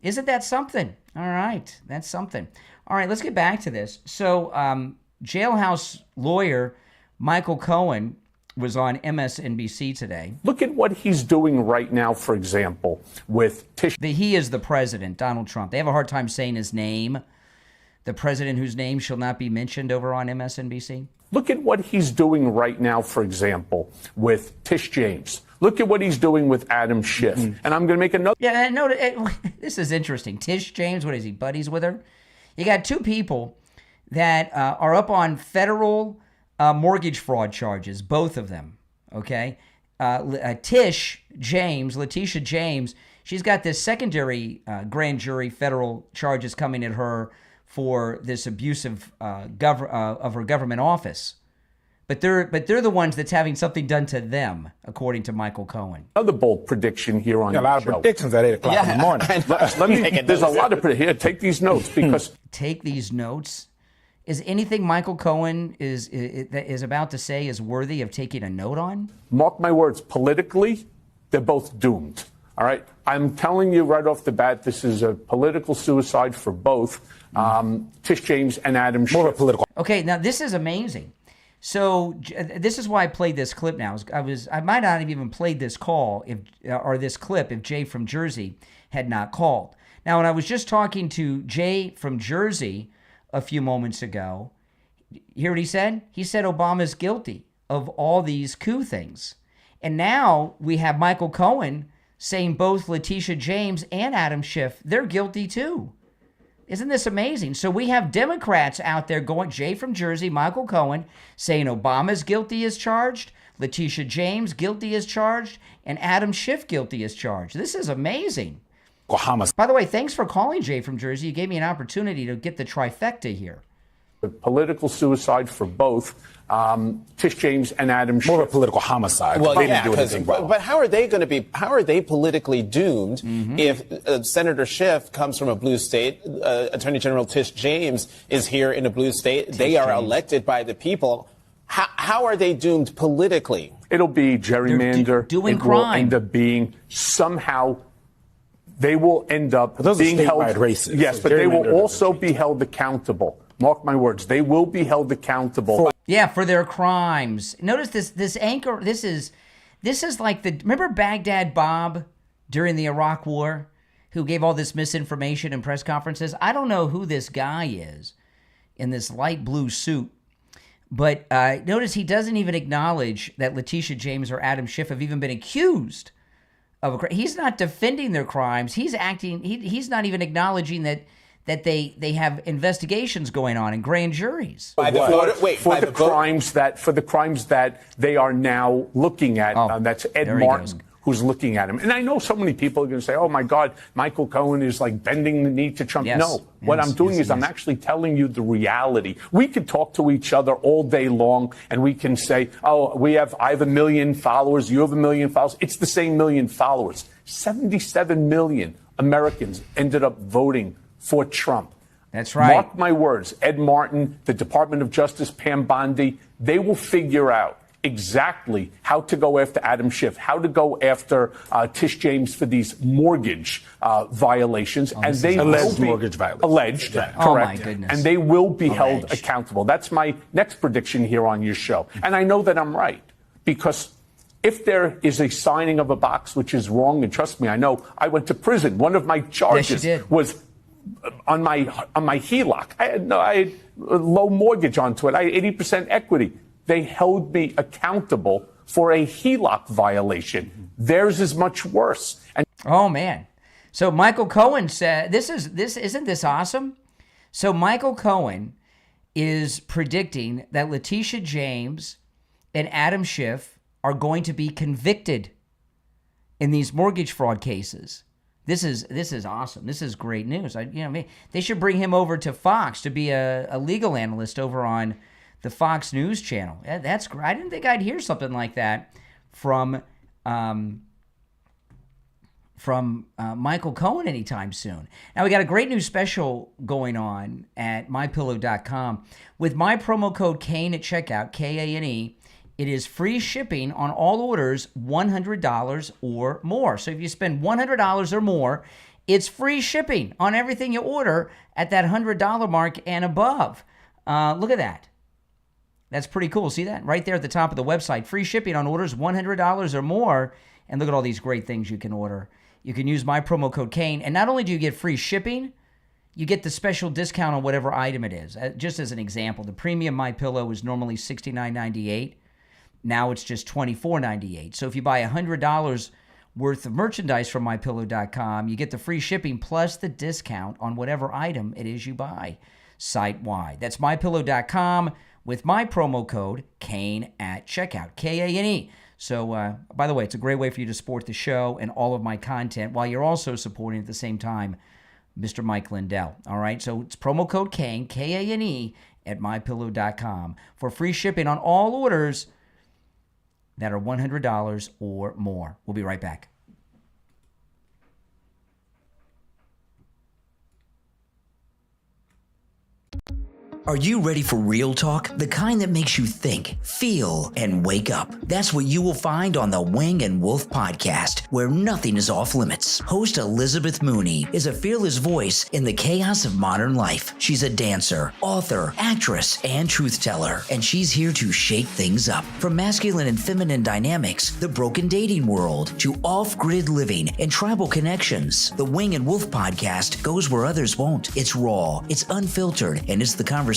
Speaker 1: Isn't that something? All right, that's something. All right, let's get back to this. So, jailhouse lawyer Michael Cohen was on MSNBC today.
Speaker 12: Look at what he's doing right now, for example, with Tish.
Speaker 1: He is the president, Donald Trump. They have a hard time saying his name. The president whose name shall not be mentioned over on MSNBC.
Speaker 12: Look at what he's doing right now, for example, with Tish James. Look at what he's doing with Adam Schiff. And I'm going to make another.
Speaker 1: Yeah, no, this is interesting. Tish James, what is he, buddies with her? You got two people that are up on federal mortgage fraud charges, both of them, okay? Tish James, Letitia James, she's got this secondary grand jury federal charges coming at her for this abuse of her government office. But they're the ones that's having something done to them, according to Michael Cohen.
Speaker 12: Another bold prediction here on
Speaker 13: a lot of predictions at 8 o'clock in the morning.
Speaker 12: There's a lot of predictions. Here, take these notes because...
Speaker 1: Take these notes? Is anything Michael Cohen is about to say is worthy of taking a note on?
Speaker 12: Mark my words, politically, they're both doomed. All right? I'm telling you right off the bat, this is a political suicide for both Tish James and Adam Schiff.
Speaker 13: More of a political.
Speaker 1: Okay, now this is amazing. So this is why I played this clip now. I might not have even played this call or this clip if Jay from Jersey had not called. Now, when I was just talking to Jay from Jersey a few moments ago, hear what he said? He said Obama's guilty of all these coup things. And now we have Michael Cohen saying both Letitia James and Adam Schiff, they're guilty too. Isn't this amazing? So we have Democrats out there going, Jay from Jersey, Michael Cohen, saying Obama's guilty as charged, Letitia James guilty as charged, and Adam Schiff guilty as charged. This is amazing. By the way, thanks for calling, Jay from Jersey. You gave me an opportunity to get the trifecta here.
Speaker 12: Political suicide for both Tish James and Adam Schiff.
Speaker 13: More of a political homicide.
Speaker 14: Well, yeah, but how are they going to be? How are they politically doomed if Senator Schiff comes from a blue state? Attorney General Tish James is here in a blue state. They are elected by the people. How are they doomed politically?
Speaker 12: It'll be gerrymander.
Speaker 1: Doing
Speaker 12: it
Speaker 1: crime.
Speaker 12: will end up being somehow. They will end up
Speaker 13: those
Speaker 12: being
Speaker 13: are
Speaker 12: held.
Speaker 13: Races.
Speaker 12: Yes, but they will also be held accountable. Mark my words, they will be held accountable.
Speaker 1: Yeah, for their crimes. Notice this anchor. This is like remember Baghdad Bob during the Iraq War, who gave all this misinformation in press conferences. I don't know who this guy is in this light blue suit, but notice he doesn't even acknowledge that Letitia James or Adam Schiff have even been accused of a crime. He's not defending their crimes. He's acting. He's not even acknowledging that they have investigations going on in grand juries.
Speaker 12: For the crimes that they are now looking at. That's Ed Martin who's looking at him. And I know so many people are going to say, oh, my God, Michael Cohen is like bending the knee to Trump.
Speaker 1: Yes.
Speaker 12: No, what I'm doing is I'm actually telling you the reality. We could talk to each other all day long and we can say, oh, I have 1 million followers, you have 1 million followers. It's the same million followers. 77 million Americans ended up voting for Trump.
Speaker 1: That's right.
Speaker 12: Mark my words, Ed Martin, the Department of Justice, Pam Bondi, they will figure out exactly how to go after Adam Schiff, how to go after Tish James for these mortgage violations.
Speaker 1: Oh,
Speaker 12: and they
Speaker 13: alleged mortgage violations.
Speaker 12: Alleged,
Speaker 13: right.
Speaker 12: correct.
Speaker 1: Oh, my goodness.
Speaker 12: And they will be held accountable. That's my next prediction here on your show. And I know that I'm right because if there is a signing of a box which is wrong, and trust me, I know, I went to prison. One of my charges was on my HELOC. I had a low mortgage onto it. I had 80% equity. They held me accountable for a HELOC violation. Theirs is much worse. And
Speaker 1: oh man! So Michael Cohen said, "Isn't this awesome?" So Michael Cohen is predicting that Letitia James and Adam Schiff are going to be convicted in these mortgage fraud cases. This is awesome. This is great news. They should bring him over to Fox to be a legal analyst over on the Fox News channel. That's great. I didn't think I'd hear something like that from Michael Cohen anytime soon. Now, we got a great new special going on at MyPillow.com. With my promo code Kane at checkout, Kane, It is free shipping on all orders $100 or more. So if you spend $100 or more, it's free shipping on everything you order at that $100 mark and above. Look at that. That's pretty cool. See that? Right there at the top of the website. Free shipping on orders $100 or more. And look at all these great things you can order. You can use my promo code Kane. And not only do you get free shipping, you get the special discount on whatever item it is. Just as an example, the premium MyPillow is normally $69.98. Now it's just $24.98. So if you buy $100 worth of merchandise from MyPillow.com, you get the free shipping plus the discount on whatever item it is you buy site-wide. That's MyPillow.com with my promo code Kane at checkout, Kane. So, by the way, it's a great way for you to support the show and all of my content while you're also supporting at the same time Mr. Mike Lindell. All right, so it's promo code Kane, Kane, at MyPillow.com for free shipping on all orders that are $100 or more. We'll be right back.
Speaker 3: Are you ready for real talk? The kind that makes you think, feel, and wake up. That's what you will find on the Wing and Wolf podcast, where nothing is off limits. Host Elizabeth Mooney is a fearless voice in the chaos of modern life. She's a dancer, author, actress, and truth teller, and she's here to shake things up. From masculine and feminine dynamics, the broken dating world, to off-grid living and tribal connections, the Wing and Wolf podcast goes where others won't. It's raw, it's unfiltered, and it's the conversation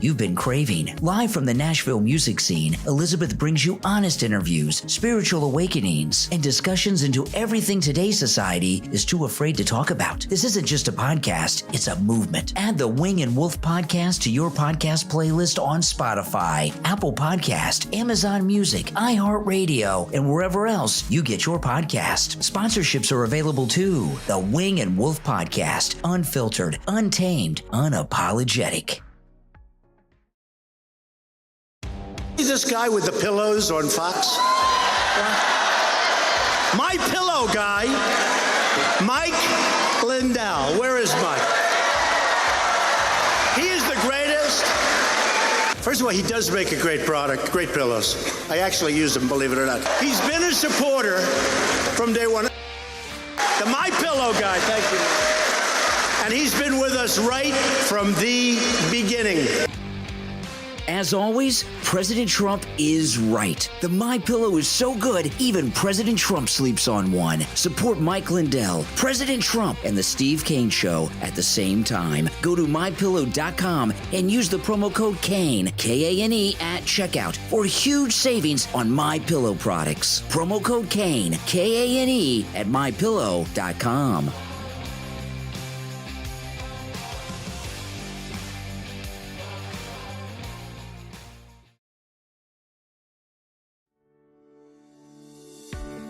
Speaker 3: you've been craving. Live from the Nashville music scene, Elizabeth brings you honest interviews, spiritual awakenings, and discussions into everything today's society is too afraid to talk about. This isn't just a podcast, it's a movement. Add the Wing and Wolf podcast to your podcast playlist on Spotify, Apple Podcast, Amazon Music, iHeartRadio, and wherever else you get your podcast. Sponsorships are available too. The Wing and Wolf podcast, unfiltered, untamed, unapologetic.
Speaker 15: See this guy with the pillows on Fox? My Pillow guy, Mike Lindell. Where is Mike? He is the greatest. First of all, he does make a great product, great pillows. I actually use them, believe it or not. He's been a supporter from day one. The My Pillow guy, thank you. And he's been with us right from the beginning.
Speaker 3: As always, President Trump is right. The MyPillow is so good, even President Trump sleeps on one. Support Mike Lindell, President Trump, and the Steve Kane Show at the same time. Go to MyPillow.com and use the promo code Kane, Kane, at checkout for huge savings on MyPillow products. Promo code Kane, Kane, at MyPillow.com.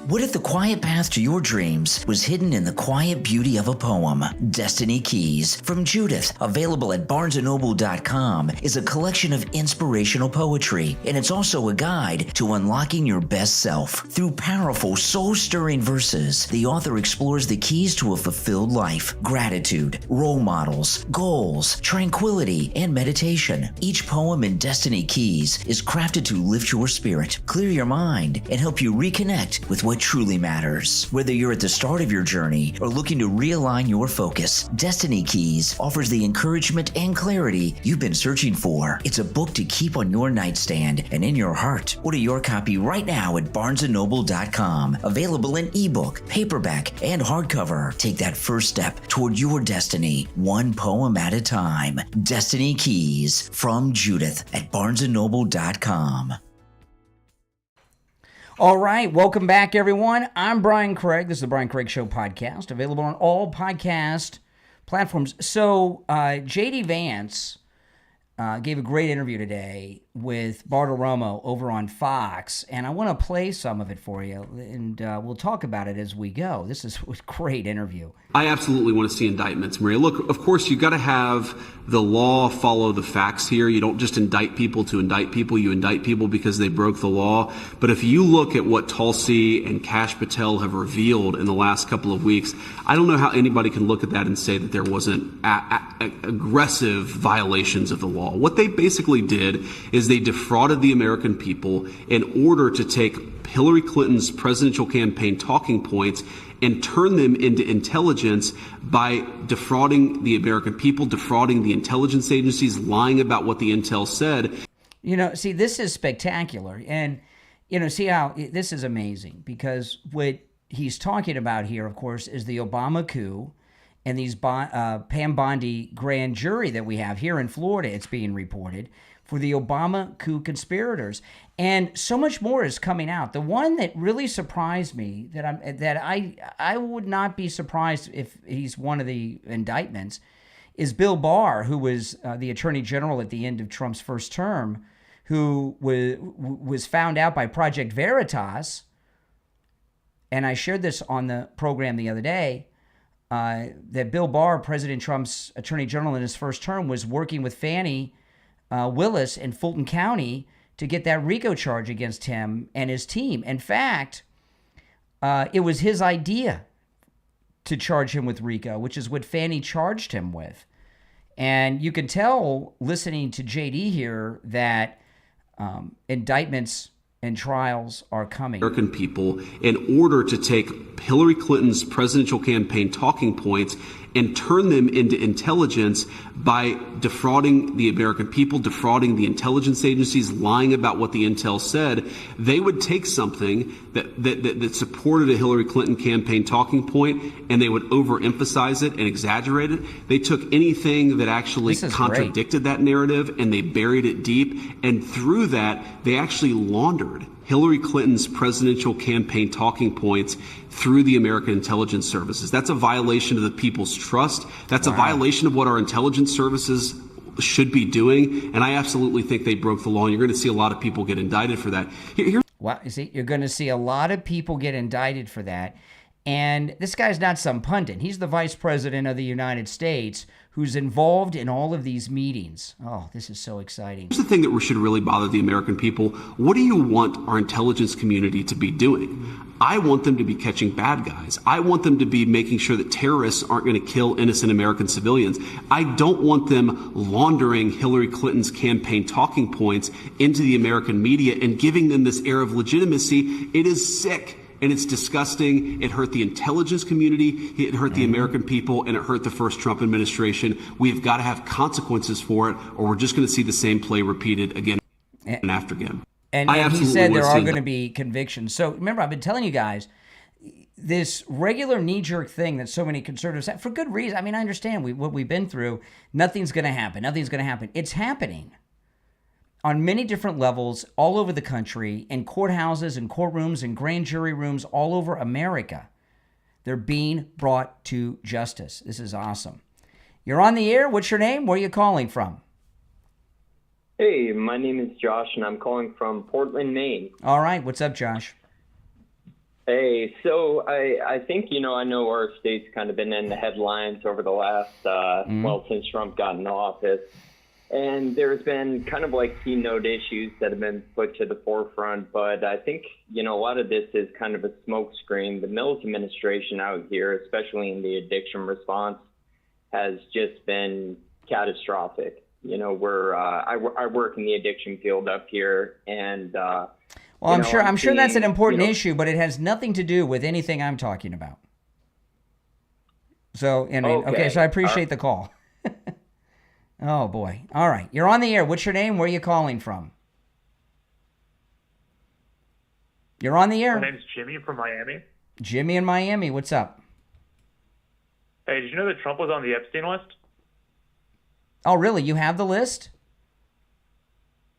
Speaker 3: What if the quiet path to your dreams was hidden in the quiet beauty of a poem? Destiny Keys from Judith, available at barnesandnoble.com, is a collection of inspirational poetry, and it's also a guide to unlocking your best self. Through powerful, soul-stirring verses, the author explores the keys to a fulfilled life: gratitude, role models, goals, tranquility, and meditation. Each poem in Destiny Keys is crafted to lift your spirit, clear your mind, and help you reconnect with what truly matters. Whether you're at the start of your journey or looking to realign your focus, Destiny Keys offers the encouragement and clarity you've been searching for. It's a book to keep on your nightstand and in your heart. Order your copy right now at barnesandnoble.com. Available in ebook, paperback, and hardcover. Take that first step toward your destiny, one poem at a time. Destiny Keys from Judith at barnesandnoble.com.
Speaker 1: All right, welcome back, everyone. I'm Brian Craig. This is the Brian Craig Show podcast, available on all podcast platforms. So, J.D. Vance gave a great interview today with Bartiromo over on Fox, and I want to play some of it for you, and we'll talk about it as we go. This is a great interview.
Speaker 16: I absolutely want to see indictments, Maria. Look, of course, you've got to have the law follow the facts here. You don't just indict people to indict people. You indict people because they broke the law. But if you look at what Tulsi and Kash Patel have revealed in the last couple of weeks, I don't know how anybody can look at that and say that there wasn't aggressive violations of the law. law. What they basically did is they defrauded the American people in order to take Hillary Clinton's presidential campaign talking points and turn them into intelligence by defrauding the American people, defrauding the intelligence agencies, lying about what the intel said.
Speaker 1: You know, see, this is spectacular. And, you know, see how this is amazing, because what he's talking about here, of course, is the Obama coup and these Pam Bondi grand jury that we have here in Florida. It's being reported for the Obama coup conspirators. And so much more is coming out. The one that really surprised me, that I would not be surprised if he's one of the indictments, is Bill Barr, who was the Attorney General at the end of Trump's first term, who was found out by Project Veritas. And I shared this on the program the other day, that Bill Barr, President Trump's Attorney General in his first term, was working with Fani Willis in Fulton County to get that RICO charge against him and his team. In fact, it was his idea to charge him with RICO, which is what Fani charged him with. And you can tell, listening to JD here, that indictments and trials are coming.
Speaker 16: American people in order to take Hillary Clinton's presidential campaign talking points and turn them into intelligence by defrauding the American people, defrauding the intelligence agencies, lying about what the intel said. They would take something that supported a Hillary Clinton campaign talking point, and they would overemphasize it and exaggerate it. They took anything that actually contradicted that narrative, and they buried it deep. And through that, they actually laundered Hillary Clinton's presidential campaign talking points through the American intelligence services. That's a violation of the people's trust. That's a violation of what our intelligence services should be doing. And I absolutely think they broke the law. And you're going to see a lot of people get indicted for that.
Speaker 1: Well, you see, you're going to see a lot of people get indicted for that. And this guy's not some pundit. He's the vice president of the United States who's involved in all of these meetings. Oh, this is so exciting.
Speaker 16: Here's the thing that should really bother the American people. What do you want our intelligence community to be doing? I want them to be catching bad guys. I want them to be making sure that terrorists aren't going to kill innocent American civilians. I don't want them laundering Hillary Clinton's campaign talking points into the American media and giving them this air of legitimacy. It is sick. And it's disgusting. It hurt the intelligence community, it hurt the American people, and it hurt the first Trump administration. We have got to have consequences for it, or we're just going to see the same play repeated again and after again.
Speaker 1: And he said there are going to be convictions. So remember, I've been telling you guys, this regular knee-jerk thing that so many conservatives have, for good reason. I mean, I understand what we've been through. Nothing's going to happen. Nothing's going to happen. It's happening on many different levels all over the country, in courthouses and courtrooms and grand jury rooms all over America. They're being brought to justice. This is awesome. You're on the air. What's your name? Where are you calling from?
Speaker 17: Hey, my name is Josh, and I'm calling from Portland, Maine.
Speaker 1: All right. What's up, Josh?
Speaker 17: Hey, so I think, I know our state's kind of been in the headlines over the last, since Trump got in office. And there's been kind of like keynote issues that have been put to the forefront. But I think, a lot of this is kind of a smokescreen. The Mills administration out here, especially in the addiction response, has just been catastrophic. I work in the addiction field up here. And,
Speaker 1: I'm sure that's an important issue, but it has nothing to do with anything I'm talking about. So, so I appreciate the call. Oh, boy. All right. You're on the air. What's your name? Where are you calling from? You're on the air.
Speaker 18: My name's Jimmy from Miami.
Speaker 1: Jimmy in Miami. What's up?
Speaker 18: Hey, did you know that Trump was on the Epstein list?
Speaker 1: Oh, really? You have the list?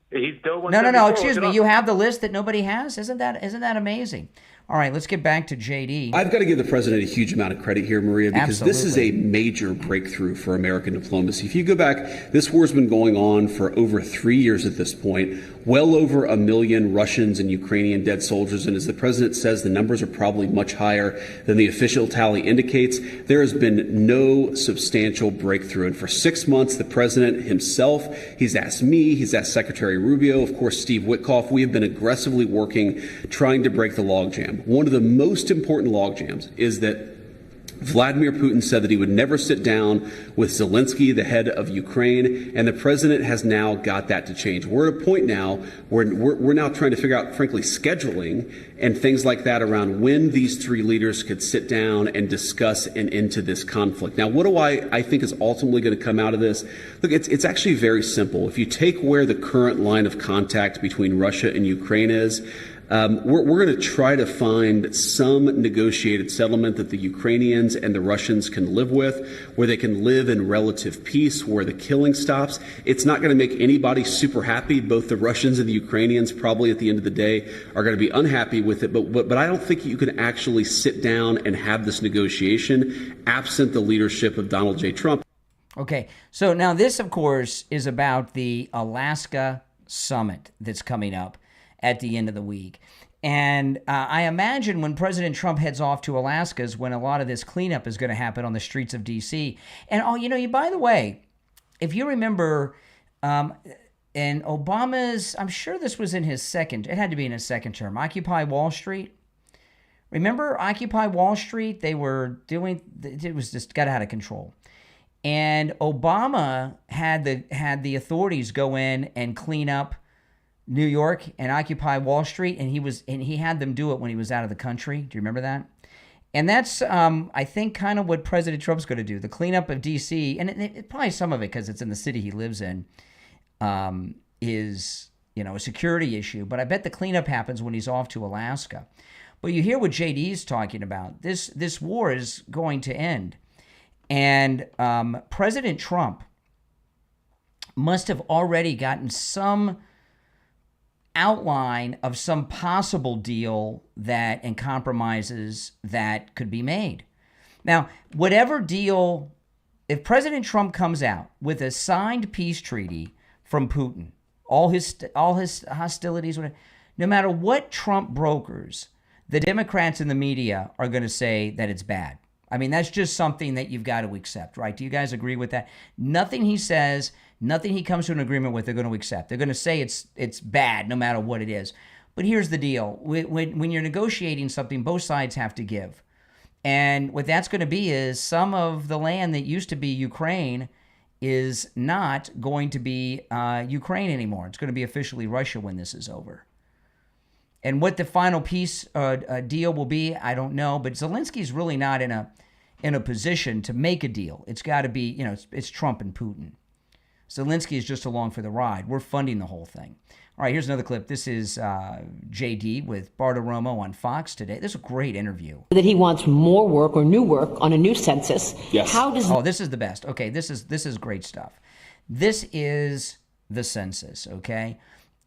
Speaker 18: He's still
Speaker 1: No. Excuse me. You have the list that nobody has? Isn't that amazing? All right, let's get back to JD.
Speaker 16: I've got to give the president a huge amount of credit here, Maria, because this is a major breakthrough for American diplomacy. If you go back, this war's been going on for over 3 years at this point, well over 1 million Russians and Ukrainian dead soldiers. And as the president says, the numbers are probably much higher than the official tally indicates. There has been no substantial breakthrough. And for 6 months, the president himself, he's asked me, he's asked Secretary Rubio, of course, Steve Witkoff, we have been aggressively working, trying to break the logjam. One of the most important logjams is that Vladimir Putin said that he would never sit down with Zelensky, the head of Ukraine, and the president has now got that to change. We're at a point now where we're now trying to figure out, frankly, scheduling and things like that around when these three leaders could sit down and discuss an end to this conflict. Now, what do I think is ultimately going to come out of this? Look, it's actually very simple. If you take where the current line of contact between Russia and Ukraine is, we're going to try to find some negotiated settlement that the Ukrainians and the Russians can live with, where they can live in relative peace, where the killing stops. It's not going to make anybody super happy. Both the Russians and the Ukrainians probably at the end of the day are going to be unhappy with it. But I don't think you can actually sit down and have this negotiation absent the leadership of Donald J. Trump.
Speaker 1: Okay, so now this, of course, is about the Alaska summit that's coming up at the end of the week. And I imagine when President Trump heads off to Alaska is when a lot of this cleanup is going to happen on the streets of D.C. And, by the way, if you remember, in Obama's, I'm sure this was in his second, it had to be in his second term, Occupy Wall Street. Remember Occupy Wall Street? They were doing, it was just got out of control. And Obama had the authorities go in and clean up New York and Occupy Wall Street, and he had them do it when he was out of the country. Do you remember that? And that's, I think, kind of what President Trump's going to do. The cleanup of D.C., and it probably some of it, because it's in the city he lives in, is, a security issue. But I bet the cleanup happens when he's off to Alaska. But you hear what JD's talking about. This war is going to end. And President Trump must have already gotten some outline of some possible deal and compromises that could be made. Now, whatever deal, if President Trump comes out with a signed peace treaty from Putin, all his hostilities, no matter what Trump brokers, the Democrats and the media are going to say that it's bad. I mean, that's just something that you've got to accept, right? Do you guys agree with that? Nothing he says, nothing he comes to an agreement with, they're going to accept. They're going to say it's bad no matter what it is. But here's the deal. When you're negotiating something, both sides have to give. And what that's going to be is some of the land that used to be Ukraine is not going to be Ukraine anymore. It's going to be officially Russia when this is over. And what the final peace deal will be, I don't know. But Zelensky's really not in a position to make a deal. It's got to be, it's Trump and Putin. Zelensky is just along for the ride. We're funding the whole thing. All right, here's another clip. This is JD with Bartiromo on Fox today. This is a great interview.
Speaker 19: That he wants more work or new work on a new census.
Speaker 1: Yes. Oh, this is the best. Okay, this is great stuff. This is the census, okay?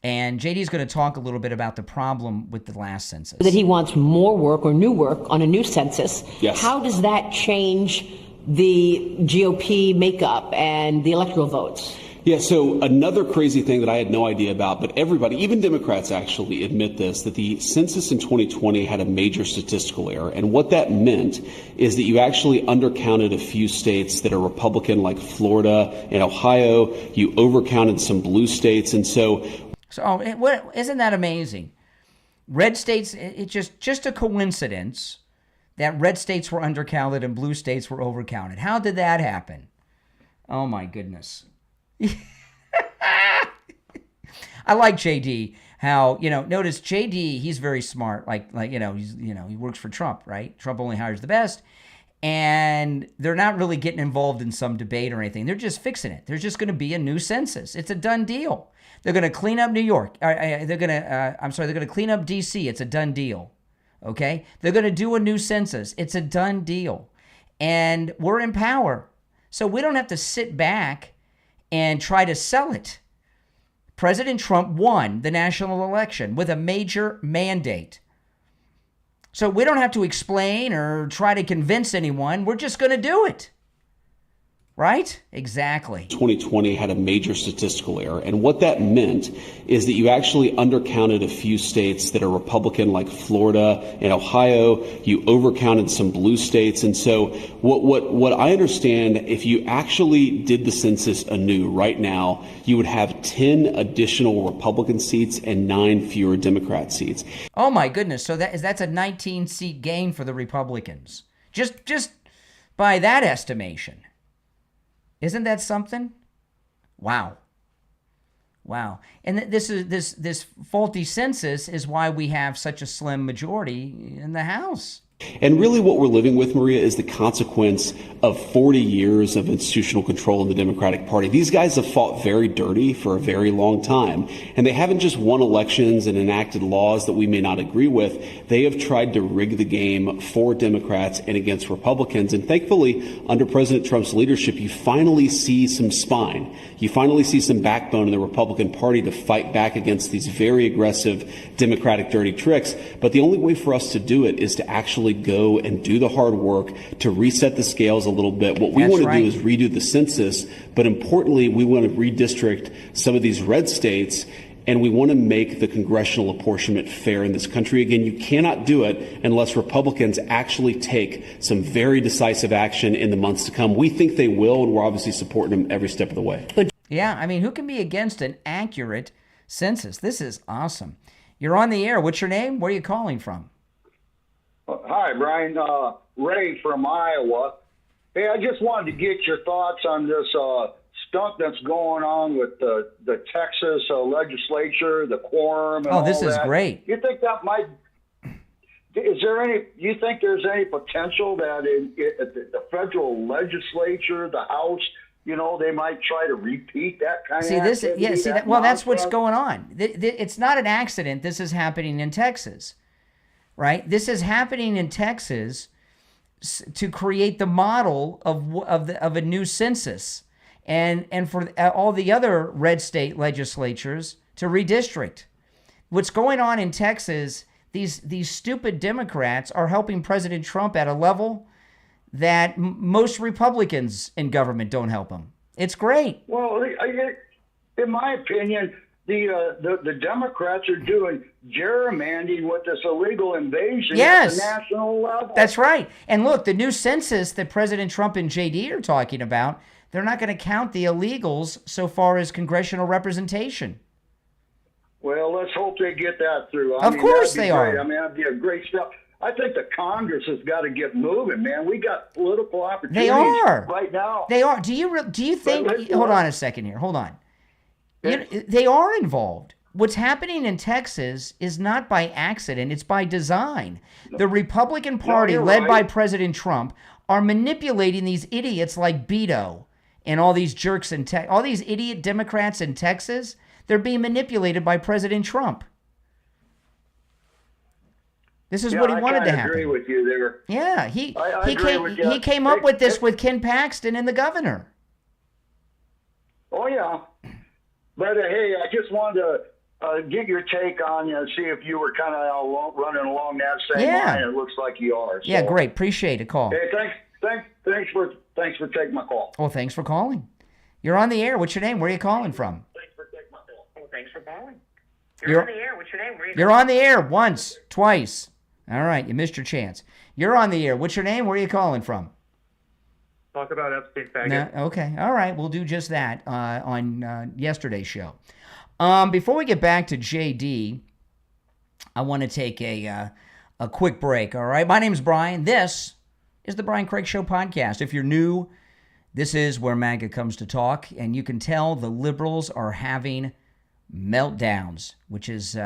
Speaker 1: And JD's going to talk a little bit about the problem with the last census.
Speaker 19: That he wants more work or new work on a new census.
Speaker 16: Yes.
Speaker 19: How does that change the GOP makeup and the electoral votes?
Speaker 16: Yeah, so another crazy thing that I had no idea about, but everybody, even Democrats actually admit this, that the census in 2020 had a major statistical error. And what that meant is that you actually undercounted a few states that are Republican, like Florida and Ohio. You overcounted some blue states. And so
Speaker 1: isn't that amazing? Red states, it's just a coincidence that red states were undercounted and blue states were overcounted. How did that happen? Oh, my goodness. I like JD. How, notice JD, he's very smart. He works for Trump, right? Trump only hires the best. And they're not really getting involved in some debate or anything. They're just fixing it. There's just going to be a new census. It's a done deal. They're going to clean up New York. They're going to clean up D.C. It's a done deal. Okay? They're going to do a new census. It's a done deal. And we're in power. So we don't have to sit back and try to sell it. President Trump won the national election with a major mandate. So we don't have to explain or try to convince anyone. We're just going to do it. Right? Exactly.
Speaker 16: 2020 had a major statistical error. And what that meant is that you actually undercounted a few states that are Republican, like Florida and Ohio. You overcounted some blue states. And so what I understand, if you actually did the census anew right now, you would have 10 additional Republican seats and 9 fewer Democrat seats.
Speaker 1: Oh, my goodness. So that's a 19-seat gain for the Republicans. Just by that estimation. Isn't that something? Wow. And this faulty census is why we have such a slim majority in the House.
Speaker 20: And really what we're living with, Maria, is the consequence of 40 years of institutional control in the Democratic Party. These guys have fought very dirty for a very long time, and they haven't just won elections and enacted laws that we may not agree with. They have tried to rig the game for Democrats and against Republicans. And thankfully, under President Trump's leadership, you finally see some spine. You finally see some backbone in the Republican Party to fight back against these very aggressive Democratic dirty tricks. But the only way for us to do it is to actually go and do the hard work to reset the scales a little bit. What we want to do is redo the census, but importantly, we want to redistrict some of these red states, and we want to make the congressional apportionment fair in this country. Again, you cannot do it unless Republicans actually take some very decisive action in the months to come. We think they will, and we're obviously supporting them every step of the way.
Speaker 1: Yeah, I mean, who can be against an accurate census? This is awesome. You're on the air. What's your name? Where are you calling from?
Speaker 21: Hi, Brian. Ray from Iowa. Hey, I just wanted to get your thoughts on this stunt that's going on with the Texas legislature, the quorum, and all that.
Speaker 1: Oh, this is great.
Speaker 21: You think that might? You think there's any potential that in the federal legislature, the House, they might try to repeat that kind of activity?
Speaker 1: Well, that's what's going on. It's not an accident. This is happening in Texas. Right? This is happening in Texas to create the model of a new census, and for all the other red state legislatures to redistrict. What's going on in Texas? These stupid Democrats are helping President Trump at a level that most Republicans in government don't help him. It's great.
Speaker 21: Well, in my opinion, the Democrats are doing gerrymandering with this illegal invasion at the national level.
Speaker 1: That's right. And look, the new census that President Trump and JD are talking about, they're not going to count the illegals so far as congressional representation.
Speaker 21: Well, let's hope they get that through.
Speaker 1: Of course they are.
Speaker 21: I mean, that'd be a great step. I think the Congress has got to get moving, man. We got political opportunities right now.
Speaker 1: They are. Do you think? Hold on a second here. Hold on. They are involved. What's happening in Texas is not by accident. It's by design. The Republican Party, led by President Trump, are manipulating these idiots like Beto and all these jerks in all these idiot Democrats in Texas. They're being manipulated by President Trump. This is what he wanted to happen.
Speaker 21: I agree with you there.
Speaker 1: Yeah, he came up with this with Ken Paxton and the governor.
Speaker 21: Oh yeah. But hey, I just wanted to get your take on, see if you were kind of running along that same line. It looks like you are. So.
Speaker 1: Yeah, great. Appreciate a call.
Speaker 21: Hey, thanks for taking my call.
Speaker 1: Well, thanks for calling. You're on the air. What's your name? Where are you calling from?
Speaker 21: Thanks for taking my call. Oh, thanks for calling.
Speaker 1: You're on the air. What's your name? You're on the air once, twice. All right, you missed your chance. You're on the air. What's your name? Where are you calling from?
Speaker 18: Talk about Epstein faggot.
Speaker 1: No, okay, all right. We'll do just that on yesterday's show. Before we get back to JD, I want to take a quick break, all right? My name's Brian. This is the Brian Craig Show podcast. If you're new, this is where MAGA comes to talk, and you can tell the liberals are having meltdowns, which is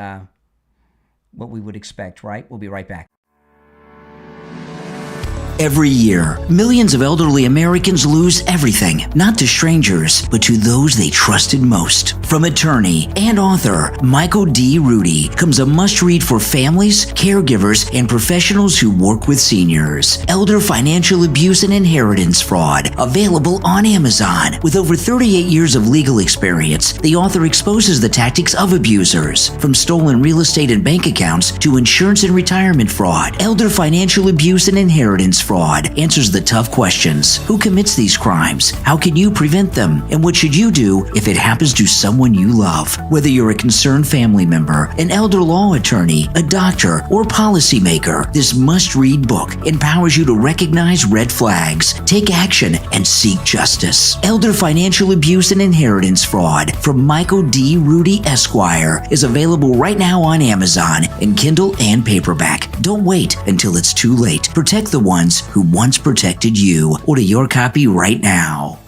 Speaker 1: what we would expect, right? We'll be right back.
Speaker 3: Every year, millions of elderly Americans lose everything, not to strangers, but to those they trusted most. From attorney and author Michael D. Rudy comes a must-read for families, caregivers, and professionals who work with seniors. Elder Financial Abuse and Inheritance Fraud, available on Amazon. With over 38 years of legal experience, the author exposes the tactics of abusers, from stolen real estate and bank accounts to insurance and retirement fraud. Elder Financial Abuse and Inheritance Fraud answers the tough questions. Who commits these crimes? How can you prevent them? And what should you do if it happens to someone you love? Whether you're a concerned family member, an elder law attorney, a doctor, or policymaker, this must-read book empowers you to recognize red flags, take action, and seek justice. Elder Financial Abuse and Inheritance Fraud from Michael D. Rudy Esquire is available right now on Amazon in Kindle and paperback. Don't wait until it's too late. Protect the ones ones who once protected you. Order your copy right now.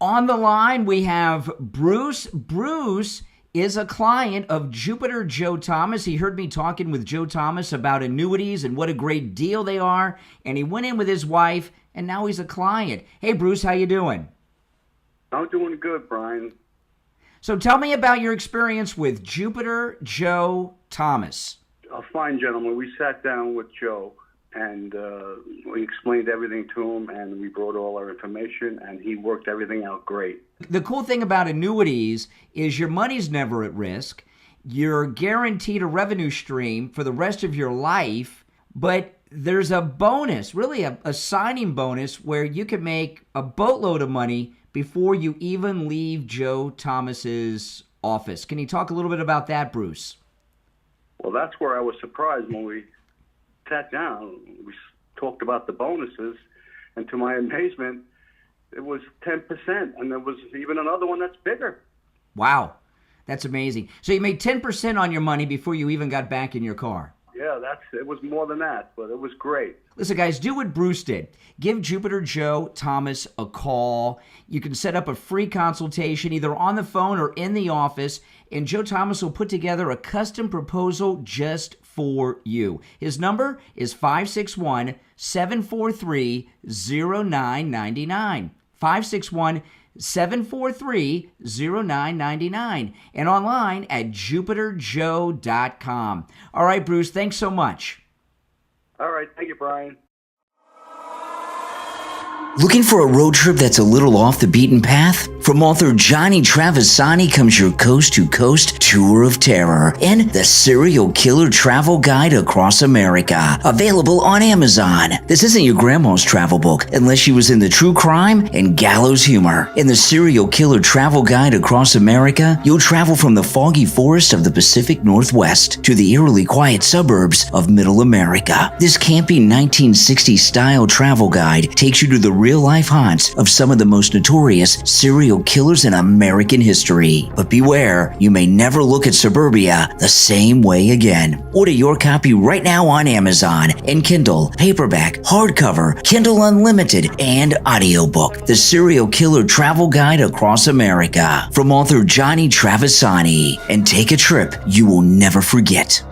Speaker 1: On the line, we have Bruce. Bruce is a client of Jupiter Joe Thomas. He heard me talking with Joe Thomas about annuities and what a great deal they are, and he went in with his wife, and now he's a client. Hey, Bruce, how you doing?
Speaker 2: I'm doing good, Brian.
Speaker 1: So tell me about your experience with Jupiter Joe Thomas.
Speaker 2: A fine gentleman. We sat down with Joe, and we explained everything to him, and we brought all our information, and he worked everything out great.
Speaker 1: The cool thing about annuities is your money's never at risk. You're guaranteed a revenue stream for the rest of your life, but there's a bonus, really a signing bonus, where you can make a boatload of money before you even leave Joe Thomas's office. Can you talk a little bit about that, Bruce?
Speaker 2: Well, that's where I was surprised when we sat down. We talked about the bonuses, and to my amazement, it was 10%, and there was even another one that's bigger.
Speaker 1: Wow, that's amazing. So you made 10% on your money before you even got back in your car.
Speaker 2: Yeah, it was more than that, but it was great.
Speaker 1: Listen, guys, do what Bruce did. Give Jupiter Joe Thomas a call. You can set up a free consultation either on the phone or in the office, and Joe Thomas will put together a custom proposal just for you. His number is 561-743-0999. 561-743-0999, and online at jupiterjoe.com. All right, Bruce, thanks so much.
Speaker 2: All right, thank you, Brian.
Speaker 3: Looking for a road trip that's a little off the beaten path? From author Johnny Travisani comes your coast-to-coast tour of terror and the serial killer travel guide across America. Available on Amazon. This isn't your grandma's travel book unless she was into true crime and gallows humor. In the serial killer travel guide across America, you'll travel from the foggy forest of the Pacific Northwest to the eerily quiet suburbs of Middle America. This campy 1960s style travel guide takes you to the real-life haunts of some of the most notorious serial killers in American history. But beware, you may never look at suburbia the same way again. Order your copy right now on Amazon and Kindle, paperback, hardcover, Kindle Unlimited, and audiobook. The Serial Killer Travel Guide Across America from author Johnny Travisani. And take a trip you will never forget.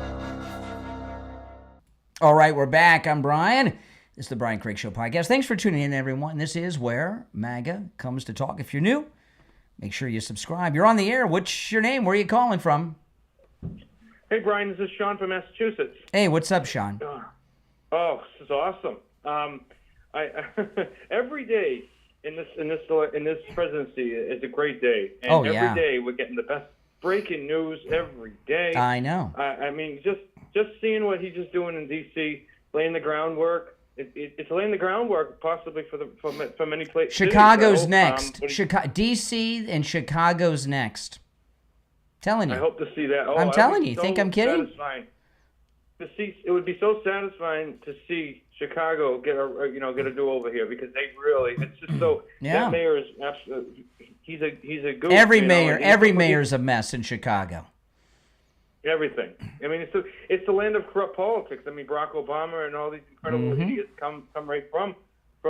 Speaker 1: All right, we're back. I'm Brian. This is the Brian Craig Show podcast. Thanks for tuning in, everyone. This is where MAGA comes to talk. If you're new, make sure you subscribe. You're on the air. What's your name? Where are you calling from?
Speaker 18: Hey, Brian. This is Sean from Massachusetts.
Speaker 1: Hey, what's up, Sean?
Speaker 18: Oh, this is awesome. Every day in this presidency is a great day, and every day we're getting the best breaking news every day.
Speaker 1: I know.
Speaker 18: I mean, just seeing what he's just doing in D.C., laying the groundwork. It's laying the groundwork possibly for many places.
Speaker 1: Chicago's next. D.C. and Chicago's next. Telling you.
Speaker 18: I hope to see that. Oh,
Speaker 1: I'm telling you. Think I'm kidding?
Speaker 18: Satisfying. It would be so satisfying to see Chicago get a do over here, because they really, it's just so.
Speaker 1: Yeah.
Speaker 18: That mayor is absolutely. He's a goof.
Speaker 1: Every mayor's a mess in Chicago.
Speaker 18: Everything. I mean, it's the land of corrupt politics. I mean, Barack Obama and all these incredible idiots come right from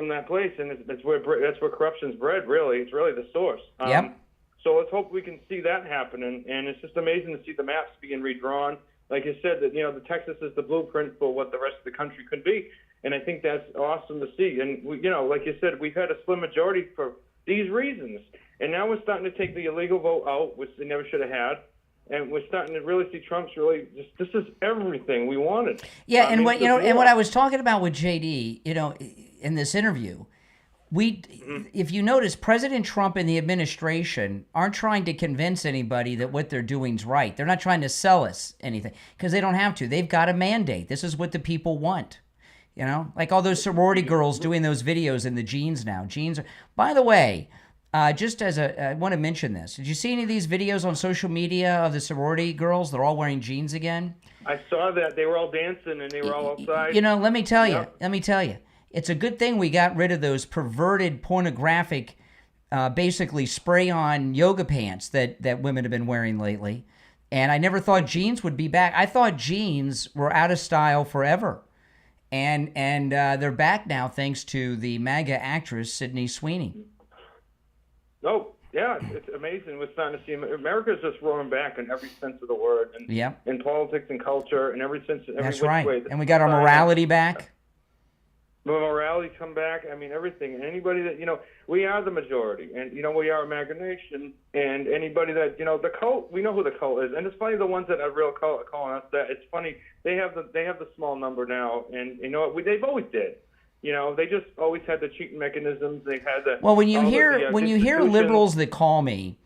Speaker 18: that place, and that's where corruption's bred. Really, it's really the source.
Speaker 1: Yep.
Speaker 18: So let's hope we can see that happen, and it's just amazing to see the maps being redrawn. Like you said, that the Texas is the blueprint for what the rest of the country could be, and I think that's awesome to see. And we, like you said, we've had a slim majority for these reasons, and now we're starting to take the illegal vote out, which they never should have had. And we're starting to really see Trump's really this is everything we wanted.
Speaker 1: Yeah, and what I was talking about with JD, in this interview, if you notice, President Trump and the administration aren't trying to convince anybody that what they're doing is right. They're not trying to sell us anything, because they don't have to. They've got a mandate. This is what the people want. Like all those sorority girls doing those videos in the jeans now. Jeans are, by the way, I want to mention this. Did you see any of these videos on social media of the sorority girls? They're all wearing jeans again.
Speaker 18: I saw that. They were all dancing and they were all outside.
Speaker 1: Let me tell you. It's a good thing we got rid of those perverted, pornographic, basically spray-on yoga pants that women have been wearing lately. And I never thought jeans would be back. I thought jeans were out of style forever. and they're back now thanks to the MAGA actress Sydney Sweeney.
Speaker 18: Oh, yeah, it's amazing. We're starting to see America's just roaring back in every sense of the word, and in politics and culture, and every sense.
Speaker 1: That's right. Way. And we got our morality back.
Speaker 18: Morality come back. I mean, everything. And anybody that, we are the majority, and we are a MAGA nation. And anybody that, the cult, we know who the cult is. And it's funny, the ones that are real cult calling us that. It's funny, they have the small number now, and they've always did. They just always had the cheating mechanisms. They've had the
Speaker 1: when you hear liberals that call me,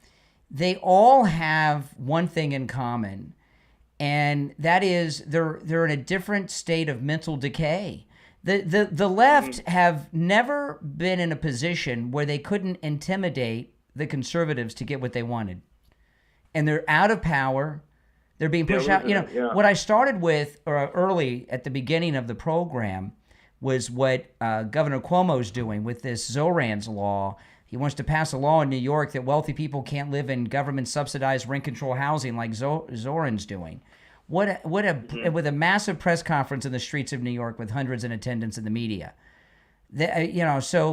Speaker 1: they all have one thing in common, and that is they're in a different state of mental decay. The left have never been in a position where they couldn't intimidate the conservatives to get what they wanted, and they're out of power. They're being pushed out. What I started with early at the beginning of the program was what Governor Cuomo's doing with this Zohran's law. He wants to pass a law in New York that wealthy people can't live in government-subsidized rent-control housing like Zohran's doing. With a massive press conference in the streets of New York with hundreds in attendance in the media. Zohran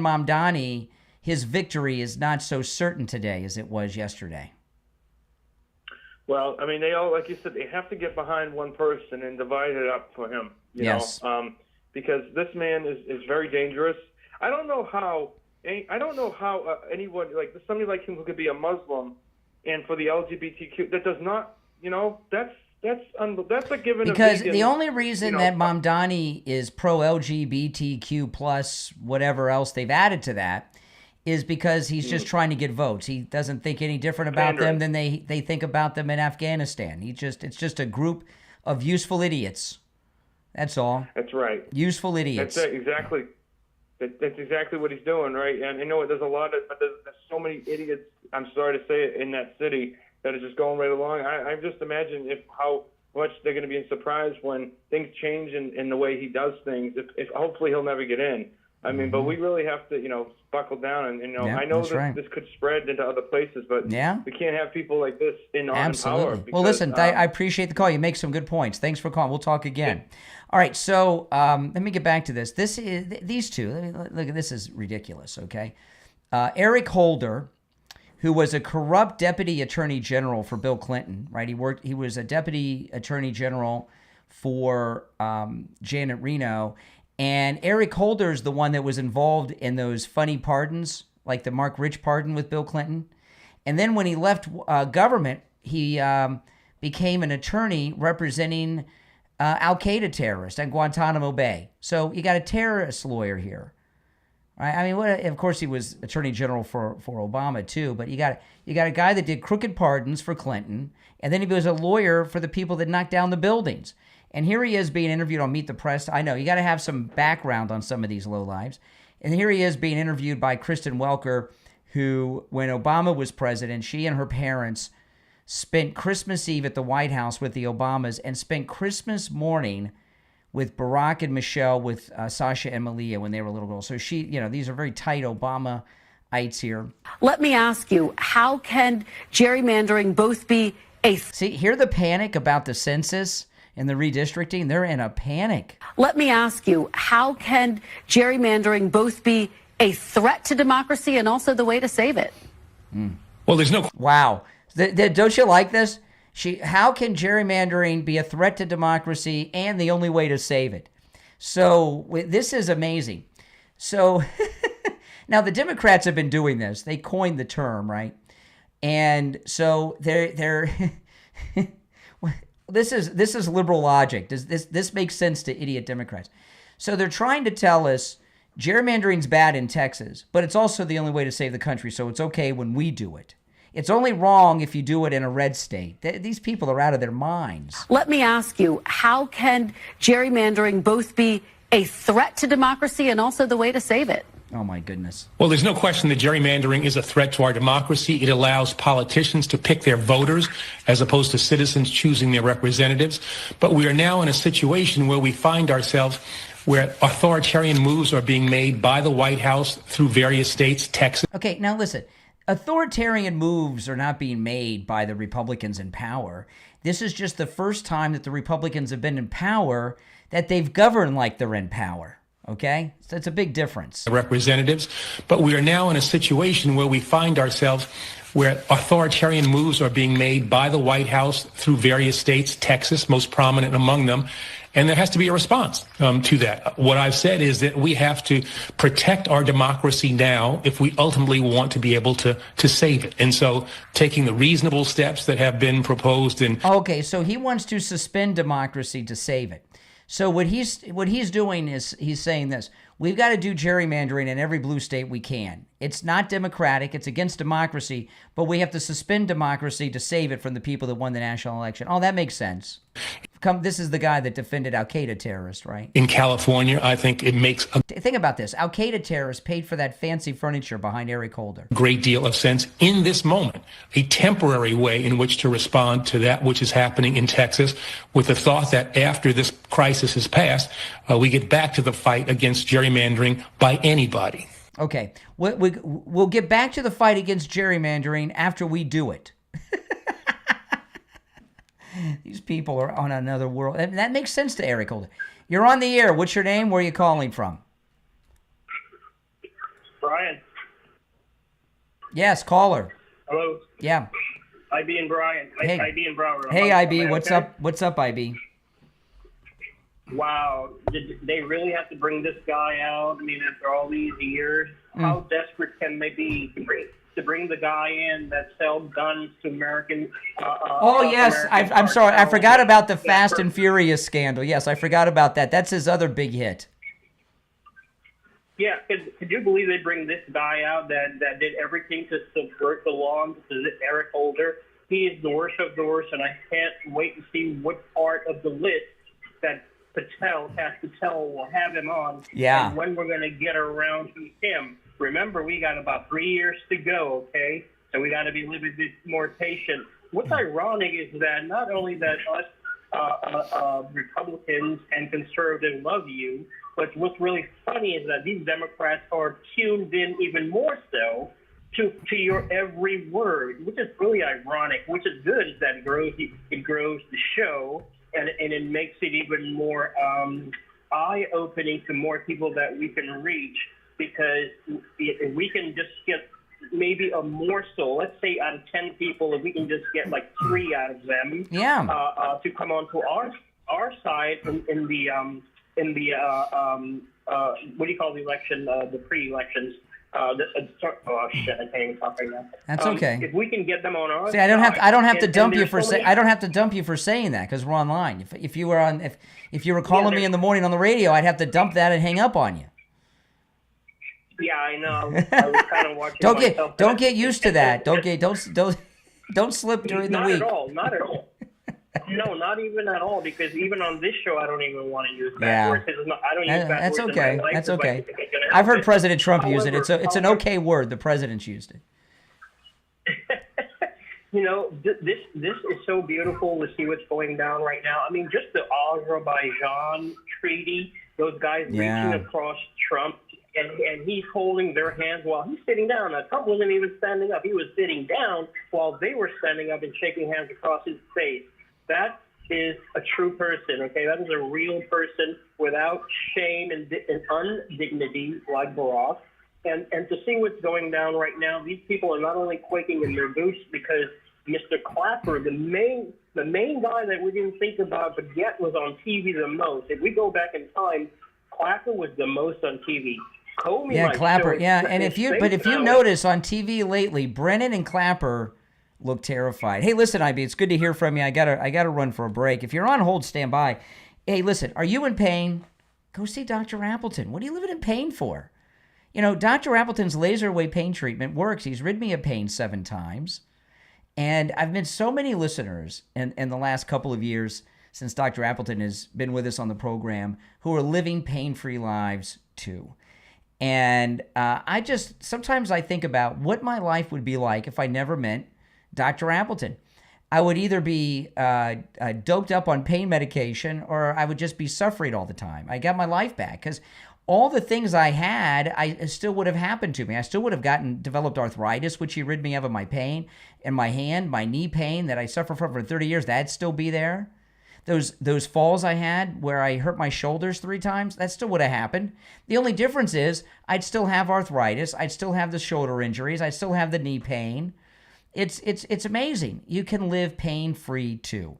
Speaker 1: Mamdani, his victory is not so certain today as it was yesterday.
Speaker 18: Well, I mean, they all, like you said, they have to get behind one person and divide it up for him. You know, because this man is very dangerous. I don't know how anyone like somebody like him who could be a Muslim, and for the LGBTQ that does not, that's a given.
Speaker 1: Because the only reason that Mamdani is pro LGBTQ plus whatever else they've added to that is because he's just trying to get votes. He doesn't think any different about them than they think about them in Afghanistan. It's just a group of useful idiots. That's all.
Speaker 18: That's right.
Speaker 1: Useful idiots.
Speaker 18: That's exactly. That's exactly what he's doing, right? And there's so many idiots. I'm sorry to say it, in that city that are just going right along. I just imagine how much they're going to be surprised when things change in the way he does things. If hopefully he'll never get in. I mean, but we really have to, buckle down. And, I know that this could spread into other places, but we can't have people like this in power.
Speaker 1: Absolutely. Well, listen, I appreciate the call. You make some good points. Thanks for calling. We'll talk again. All right, so let me get back to this. These two, look, this is ridiculous, okay? Eric Holder, who was a corrupt deputy attorney general for Bill Clinton, right? He was a deputy attorney general for Janet Reno. And Eric Holder is the one that was involved in those funny pardons, like the Mark Rich pardon with Bill Clinton. And then when he left government, he became an attorney representing Al-Qaeda terrorists at Guantanamo Bay. So you got a terrorist lawyer here, right? I mean, of course he was attorney general for Obama too, but you got a guy that did crooked pardons for Clinton, and then he was a lawyer for the people that knocked down the buildings. And here he is being interviewed on Meet the Press. I know, you got to have some background on some of these lowlives. And here he is being interviewed by Kristen Welker, who, when Obama was president, she and her parents spent Christmas Eve at the White House with the Obamas and spent Christmas morning with Barack and Michelle, with Sasha and Malia when they were little girls. So she, these are very tight Obama-ites here.
Speaker 19: Let me ask you, how can gerrymandering both be a...
Speaker 1: See, hear the panic about the census and the redistricting? They're in a panic.
Speaker 19: Let me ask you, how can gerrymandering both be a threat to democracy and also the way to save it?
Speaker 13: Well, there's no...
Speaker 1: Wow. Don't you like this? How can gerrymandering be a threat to democracy and the only way to save it? So this is amazing. So now the Democrats have been doing this. They coined the term, right? And so they're this is liberal logic. This makes sense to idiot Democrats. So they're trying to tell us gerrymandering's bad in Texas, but it's also the only way to save the country, so it's okay when we do it. It's only wrong if you do it in a red state. These people are out of their minds.
Speaker 19: Let me ask you, how can gerrymandering both be a threat to democracy and also the way to save it?
Speaker 1: Oh, my goodness.
Speaker 13: Well, there's no question that gerrymandering is a threat to our democracy. It allows politicians to pick their voters as opposed to citizens choosing their representatives. But we are now in a situation where we find ourselves where authoritarian moves are being made by the White House through various states, Texas.
Speaker 1: Okay, now listen. Authoritarian moves are not being made by the Republicans in power. This is just the first time that the Republicans have been in power that they've governed like they're in power. Okay? So it's a big difference.
Speaker 13: Representatives, but we are now in a situation where we find ourselves where authoritarian moves are being made by the White House through various states, Texas most prominent among them, and there has to be a response to that. What I've said is that we have to protect our democracy now if we ultimately want to be able to save it. And so taking the reasonable steps that have been proposed in...
Speaker 1: Okay, so he wants to suspend democracy to save it. So what he's doing is he's saying this: we've got to do gerrymandering in every blue state we can. It's not democratic. It's against democracy, but we have to suspend democracy to save it from the people that won the national election. Oh, that makes sense. This is the guy that defended Al-Qaeda terrorists, right?
Speaker 13: In California, I think it makes a
Speaker 1: Think about this. Al-Qaeda terrorists paid for that fancy furniture behind Eric Holder.
Speaker 13: great deal of sense in this moment, a temporary way in which to respond to that which is happening in Texas, with the thought that after this crisis is passed, we get back to the fight against gerrymandering by anybody.
Speaker 1: Okay, we'll get back to the fight against gerrymandering after we do it. These people are on another world. And that makes sense to Eric Holder. You're on the air. What's your name? Where are you calling from?
Speaker 6: Brian.
Speaker 1: Yes, caller.
Speaker 6: Hello.
Speaker 1: Yeah.
Speaker 6: IB and Brian.
Speaker 1: Hey.
Speaker 6: IB and Broward.
Speaker 1: Hey, IB. What's
Speaker 6: okay?
Speaker 1: up? What's up, IB?
Speaker 6: Wow. Did they really have to bring this guy out? I mean, after all these years, how desperate can they be to bring the guy in that sells guns to American?
Speaker 1: Yes.
Speaker 6: American
Speaker 1: I'm sorry. I
Speaker 6: cartels?
Speaker 1: forgot about the Fast and Furious scandal. Yes, I forgot about that. That's his other big hit.
Speaker 6: Yeah, could you believe they bring this guy out that did everything to subvert the law? This is Eric Holder. He is the worst of the worst, and I can't wait to see what part of the list that Patel has to tell will have him on.
Speaker 1: Yeah.
Speaker 6: And when we're going to get around to him. Remember, we got about 3 years to go, okay? So we got to be a little bit more patient. What's ironic is that not only that us Republicans and conservatives love you, but what's really funny is that these Democrats are tuned in even more so to your every word, which is really ironic. Which is good, is that it grows the show, and it makes it even more eye-opening to more people that we can reach. Because if we can just get maybe a morsel, let's say out of 10 people, if we can just get like 3 out of them, to come on to our side in the what do you call the election, the pre-elections? Oh shit! I can't even talk right now.
Speaker 1: That's okay.
Speaker 6: If we can get them on our
Speaker 1: See, I don't have to dump you for
Speaker 6: I
Speaker 1: don't have to dump you for saying that because we're online. If you were calling me in the morning on the radio, I'd have to dump that and hang up on you.
Speaker 6: Yeah, I know. I was kind of watching
Speaker 1: don't get used to that. Don't slip during the week.
Speaker 6: Not at all. No, not even at all. Because even on this show, I don't even want to use bad words. I don't use bad
Speaker 1: That's
Speaker 6: words.
Speaker 1: okay.
Speaker 6: In my life,
Speaker 1: That's okay.
Speaker 6: but
Speaker 1: I've heard President Trump use it. It's an okay word. The president's used it.
Speaker 6: You know, this is so beautiful to see what's going down right now. I mean, just the Azerbaijan treaty, those guys reaching across Trump. And he's holding their hands while he's sitting down. Now, Trump wasn't even standing up. He was sitting down while they were standing up and shaking hands across his face. That is a true person, okay? That is a real person without shame and undignity like Barack. And to see what's going down right now, these people are not only quaking in their boots because Mr. Clapper, the main guy that we didn't think about but yet was on TV the most. If we go back in time, Clapper was the most on TV.
Speaker 1: Clapper. Yeah, and if you notice on TV lately, Brennan and Clapper look terrified. Hey, listen, IB, it's good to hear from you. I gotta run for a break. If you're on hold, stand by. Hey, listen, are you in pain? Go see Dr. Appleton. What are you living in pain for? You know, Dr. Appleton's laser wave pain treatment works. He's rid me of pain 7 times. And I've been so many listeners in the last couple of years since Dr. Appleton has been with us on the program who are living pain-free lives too. And sometimes I think about what my life would be like if I never met Dr. Appleton. I would either be doped up on pain medication or I would just be suffering all the time. I got my life back because all the things I had, I still would have happened to me. I still would have developed arthritis, which he rid me of my pain, and my hand, my knee pain that I suffer from for 30 years, that'd still be there. those falls I had where I hurt my shoulders 3 times, that still would have happened. The only difference is I'd still have arthritis. I'd still have the shoulder injuries. I'd still have the knee pain. It's amazing. You can live pain-free too.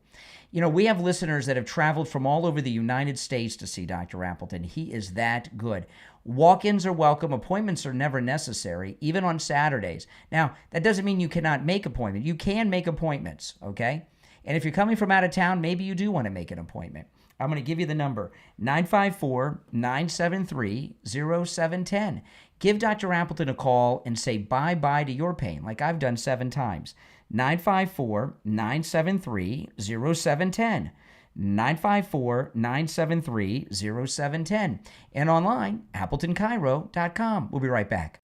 Speaker 1: You know, we have listeners that have traveled from all over the United States to see Dr. Appleton. He is that good. Walk-ins are welcome. Appointments are never necessary, even on Saturdays. Now, that doesn't mean you cannot make appointments. You can make appointments, okay? And if you're coming from out of town, maybe you do want to make an appointment. I'm going to give you the number, 954-973-0710. Give Dr. Appleton a call and say bye-bye to your pain, like I've done 7 times. 954-973-0710. 954-973-0710. And online, AppletonCairo.com. We'll be right back.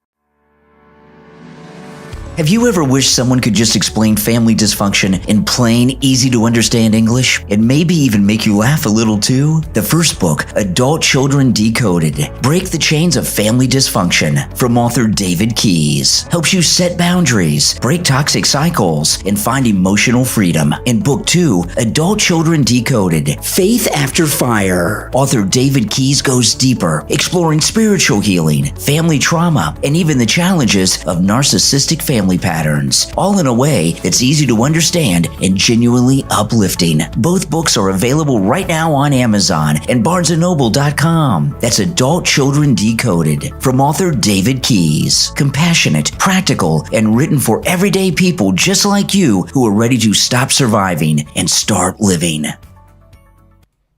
Speaker 3: Have you ever wished someone could just explain family dysfunction in plain, easy-to-understand English and maybe even make you laugh a little too? The first book, Adult Children Decoded, Break the Chains of Family Dysfunction, from author David Keyes, helps you set boundaries, break toxic cycles, and find emotional freedom. In Book 2, Adult Children Decoded, Faith After Fire, author David Keyes goes deeper, exploring spiritual healing, family trauma, and even the challenges of narcissistic family patterns, all in a way that's easy to understand and genuinely uplifting. Both books are available right now on Amazon and BarnesandNoble.com. That's Adult Children Decoded, from author David Keyes. Compassionate, practical, and written for everyday people just like you who are ready to stop surviving and start living.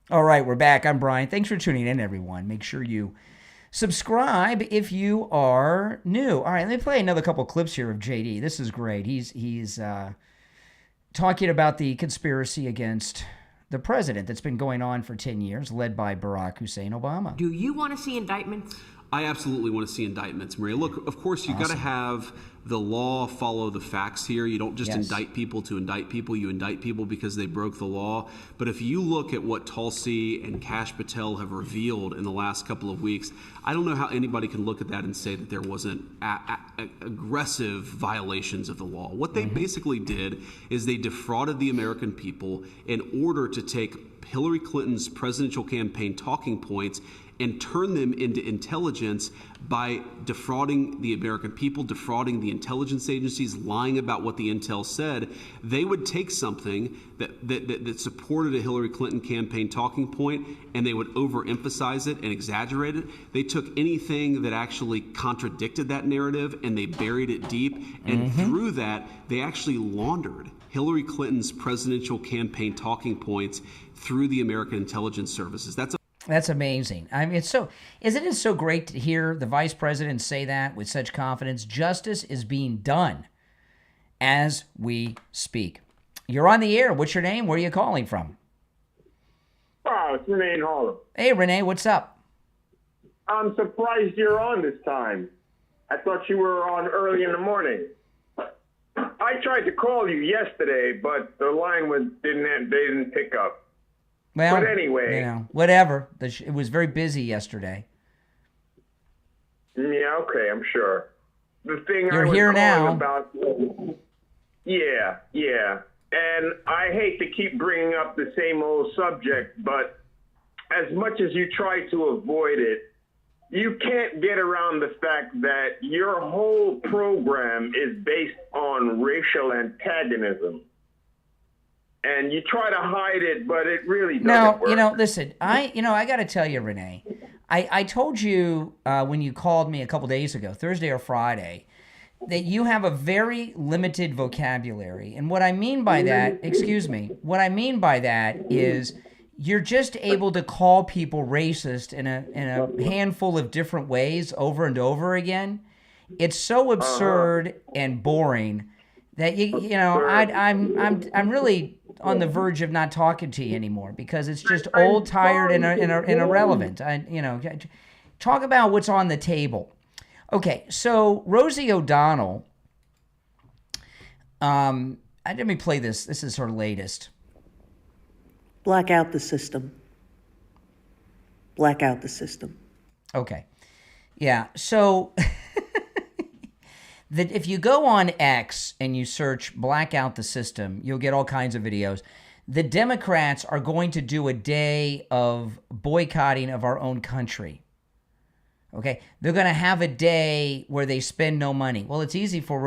Speaker 1: All right, we're back. I'm Brian. Thanks for tuning in, everyone. Make sure you subscribe if you are new. All right, let me play another couple clips here of JD. This is great. He's talking about the conspiracy against the president that's been going on for 10 years, led by Barack Hussein Obama.
Speaker 5: Do you want to see indictments?
Speaker 16: I absolutely want to see indictments, Maria. Look, of course, you've got to have the law follow the facts here. You don't just indict people to indict people. You indict people because they broke the law. But if you look at what Tulsi and Kash Patel have revealed in the last couple of weeks, I don't know how anybody can look at that and say that there wasn't aggressive violations of the law. What they basically did is they defrauded the American people in order to take Hillary Clinton's presidential campaign talking points and turn them into intelligence by defrauding the American people, defrauding the intelligence agencies, lying about what the intel said. They would take something that supported a Hillary Clinton campaign talking point, and they would overemphasize it and exaggerate it. They took anything that actually contradicted that narrative, and they buried it deep. And through that, they actually laundered Hillary Clinton's presidential campaign talking points through the American intelligence services.
Speaker 1: That's amazing. I mean, isn't it so great to hear the vice president say that with such confidence? Justice is being done as we speak. You're on the air. What's your name? Where are you calling from?
Speaker 22: Oh, it's Renee in Harlem.
Speaker 1: Hey, Renee, what's up?
Speaker 22: I'm surprised you're on this time. I thought you were on early in the morning. I tried to call you yesterday, but the line they didn't pick up.
Speaker 1: Well,
Speaker 22: but anyway,
Speaker 1: whatever. It was very busy yesterday.
Speaker 22: Yeah, okay, I'm sure. The thing
Speaker 1: You're
Speaker 22: I was
Speaker 1: here now.
Speaker 22: About, yeah, and I hate to keep bringing up the same old subject, but as much as you try to avoid it, you can't get around the fact that your whole program is based on racial antagonism. And you try to hide it, but it really doesn't work.
Speaker 1: Listen, I got to tell you, Renee, I told you when you called me a couple days ago, Thursday or Friday, that you have a very limited vocabulary. And what I mean by that, is you're just able to call people racist in a handful of different ways over and over again. It's so absurd and boring that I'm really on the verge of not talking to you anymore because it's just old, tired, and irrelevant. Talk about what's on the table. Okay, so Rosie O'Donnell. Let me play this. This is her latest.
Speaker 23: Black out the system. Black out the system.
Speaker 1: Okay. Yeah, so if you go on X and you search black out the system, you'll get all kinds of videos. the Democrats are going to do a day of boycotting of our own country. Okay, they're going to have a day where they spend no money. Well, it's easy for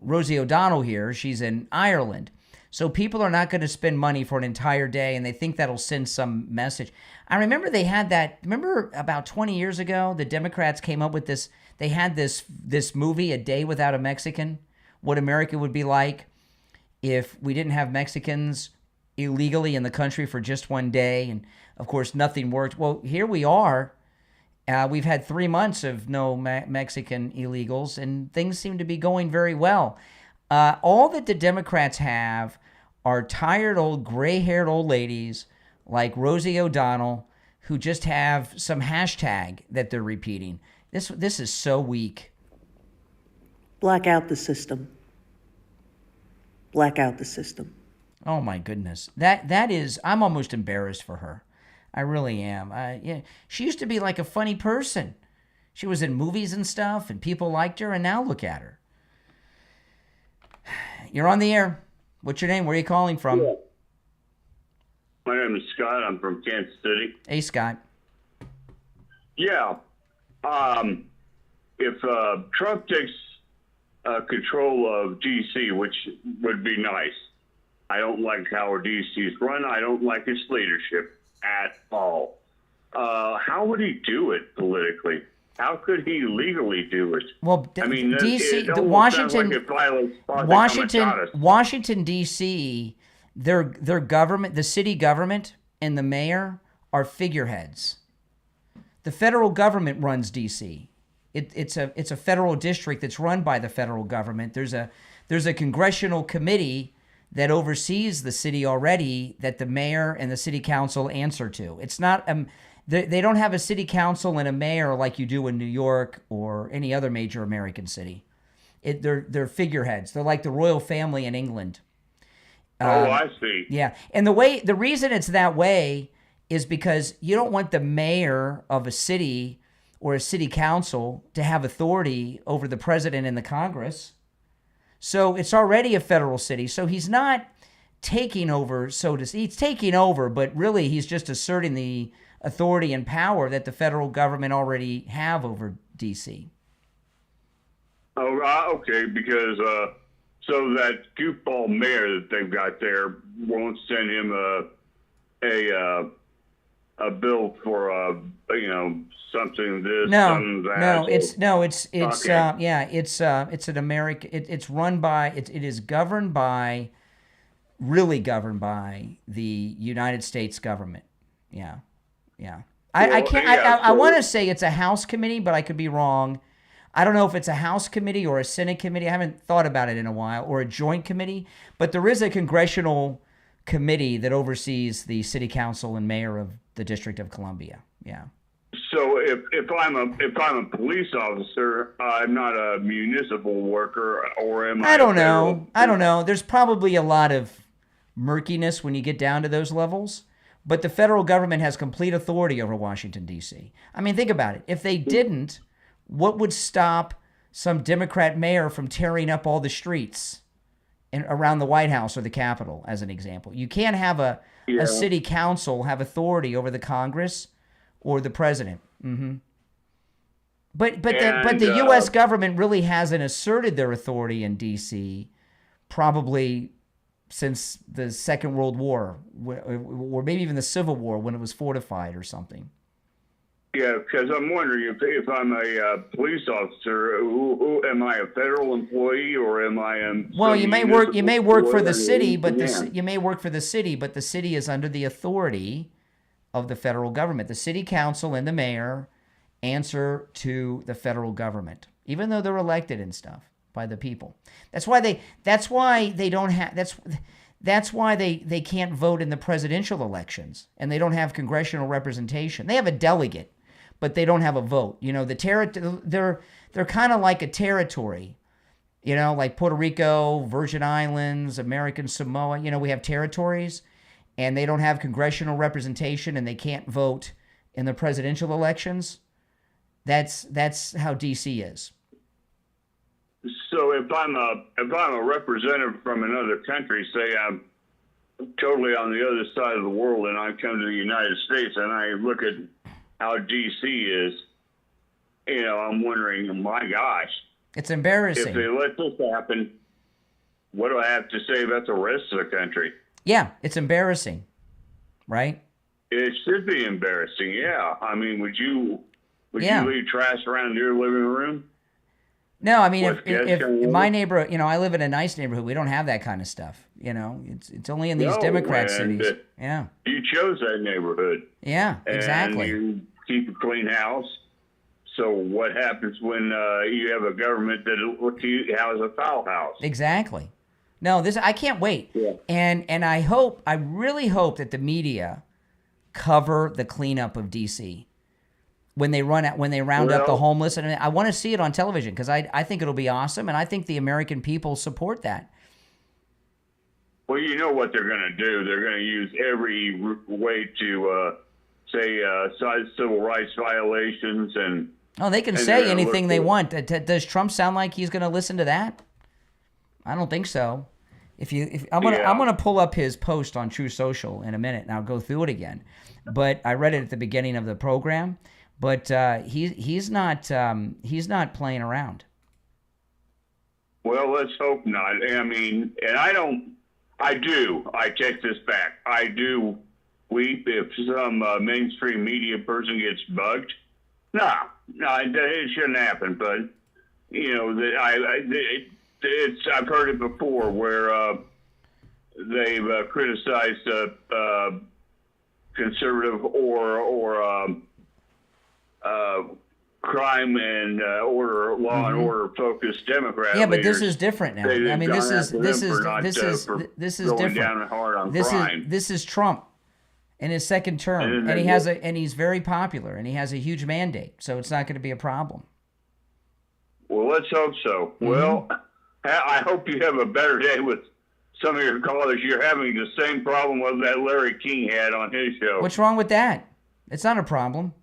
Speaker 1: Rosie O'Donnell here. She's in Ireland. So people are not going to spend money for an entire day, and they think that'll send some message. I remember they had that. Remember about 20 years ago, the Democrats came up with this. They had this movie, A Day Without a Mexican, what America would be like if we didn't have Mexicans illegally in the country for just one day. And, of course, nothing worked. Well, here we are. We've had 3 months of no Mexican illegals, and things seem to be going very well. All that the Democrats have are tired old gray-haired old ladies like Rosie O'Donnell who just have some hashtag that they're repeating. This is so weak.
Speaker 23: Black out the system. Black out the system.
Speaker 1: Oh my goodness. That is, I'm almost embarrassed for her. I really am. Yeah, she used to be like a funny person. She was in movies and stuff, and people liked her, and now look at her. You're on the air. What's your name? Where are you calling from?
Speaker 5: Yeah. My name is Scott. I'm from Kansas City.
Speaker 1: Hey, Scott.
Speaker 5: Yeah. If Trump takes control of D.C., which would be nice. I don't like how D.C. is run. I don't like his leadership at all. How would he do it politically? How could he legally do it?
Speaker 1: Well,
Speaker 5: I mean,
Speaker 1: D.C., Washington, D.C., their government, the city government, and the mayor are figureheads. The federal government runs D.C. It's a federal district that's run by the federal government. There's a congressional committee that oversees the city already that the mayor and the city council answer to. It's not they don't have a city council and a mayor like you do in New York or any other major American city. They're figureheads. They're like the royal family in England.
Speaker 5: I see.
Speaker 1: Yeah, and the reason it's that way is because you don't want the mayor of a city or a city council to have authority over the president and the Congress. So it's already a federal city. So he's not taking over, he's taking over, but really he's just asserting the authority and power that the federal government already have over D.C.
Speaker 5: Oh, okay, because so that goofball mayor that they've got there won't send him a bill for something this, something that. It's
Speaker 1: an American. It's run by. It is governed by, really governed by the United States government. Yeah. I want to say it's a House committee, but I could be wrong. I don't know if it's a House committee or a Senate committee. I haven't thought about it in a while, or a joint committee. But there is a congressional committee that oversees the city council and mayor of the District of Columbia. Yeah.
Speaker 5: So if I'm a police officer, I'm not a municipal worker, or am I?
Speaker 1: I don't know. There's probably a lot of murkiness when you get down to those levels. But the federal government has complete authority over Washington, D.C. I mean, think about it. If they didn't, what would stop some Democrat mayor from tearing up all the streets around the White House or the Capitol, as an example? You can't have a city council have authority over the Congress or the president. Mm-hmm. But the U.S. government really hasn't asserted their authority in D.C. probably since the Second World War, or maybe even the Civil War, when it was fortified or something.
Speaker 5: Yeah, because I'm wondering if I'm a police officer, who am I, a federal employee, or am I?
Speaker 1: Well, you may work for the city, but you may work for the city, but the city is under the authority of the federal government. The city council and the mayor answer to the federal government, even though they're elected and stuff by the people. That's why they can't vote in the presidential elections, and they don't have congressional representation. They have a delegate, but they don't have a vote. You know, they're kind of like a territory, you know, like Puerto Rico, Virgin Islands, American Samoa. You know, we have territories, and they don't have congressional representation, and they can't vote in the presidential elections. That's how D.C. is.
Speaker 5: So if I'm a representative from another country, say I'm totally on the other side of the world, and I come to the United States and I look at how DC is, I'm wondering, my gosh,
Speaker 1: it's embarrassing.
Speaker 5: If they let this happen, what do I have to say about the rest of the country?
Speaker 1: Yeah, it's embarrassing, right?
Speaker 5: It should be embarrassing. Yeah, I mean, would you leave trash around your living room?
Speaker 1: No, I mean, if my neighborhood, I live in a nice neighborhood. We don't have that kind of stuff. It's only in these Democrat cities. Yeah.
Speaker 5: You chose that neighborhood.
Speaker 1: Yeah, exactly.
Speaker 5: And you keep a clean house. So what happens when you have a government that looks at you as a foul house?
Speaker 1: Exactly. No, I can't wait.
Speaker 5: Yeah.
Speaker 1: And I really hope that the media cover the cleanup of DC. When they round up the homeless, and I want to see it on television because I think it'll be awesome, and I think the American people support that.
Speaker 5: Well, you know what they're going to do. They're going to use every way to say civil rights violations and.
Speaker 1: Oh, they can say anything they want. Does Trump sound like he's going to listen to that? I don't think so. I'm gonna pull up his post on True Social in a minute, and I'll go through it again. But I read it at the beginning of the program. But he's not playing around.
Speaker 5: Well, let's hope not. I mean, and I take this back. I do weep if some mainstream media person gets bugged. No, it shouldn't happen. But I've heard it before where they've criticized conservative or crime and law and order focused Democrat.
Speaker 1: Yeah, but
Speaker 5: leaders.
Speaker 1: This is different now. I mean, this is different.
Speaker 5: Down hard on crime.
Speaker 1: This is Trump in his second term, and he's very popular, and he has a huge mandate, so it's not going to be a problem.
Speaker 5: Well, let's hope so. Mm-hmm. Well, I hope you have a better day with some of your callers. You're having the same problem with that Larry King had on his show.
Speaker 1: What's wrong with that? It's not a problem.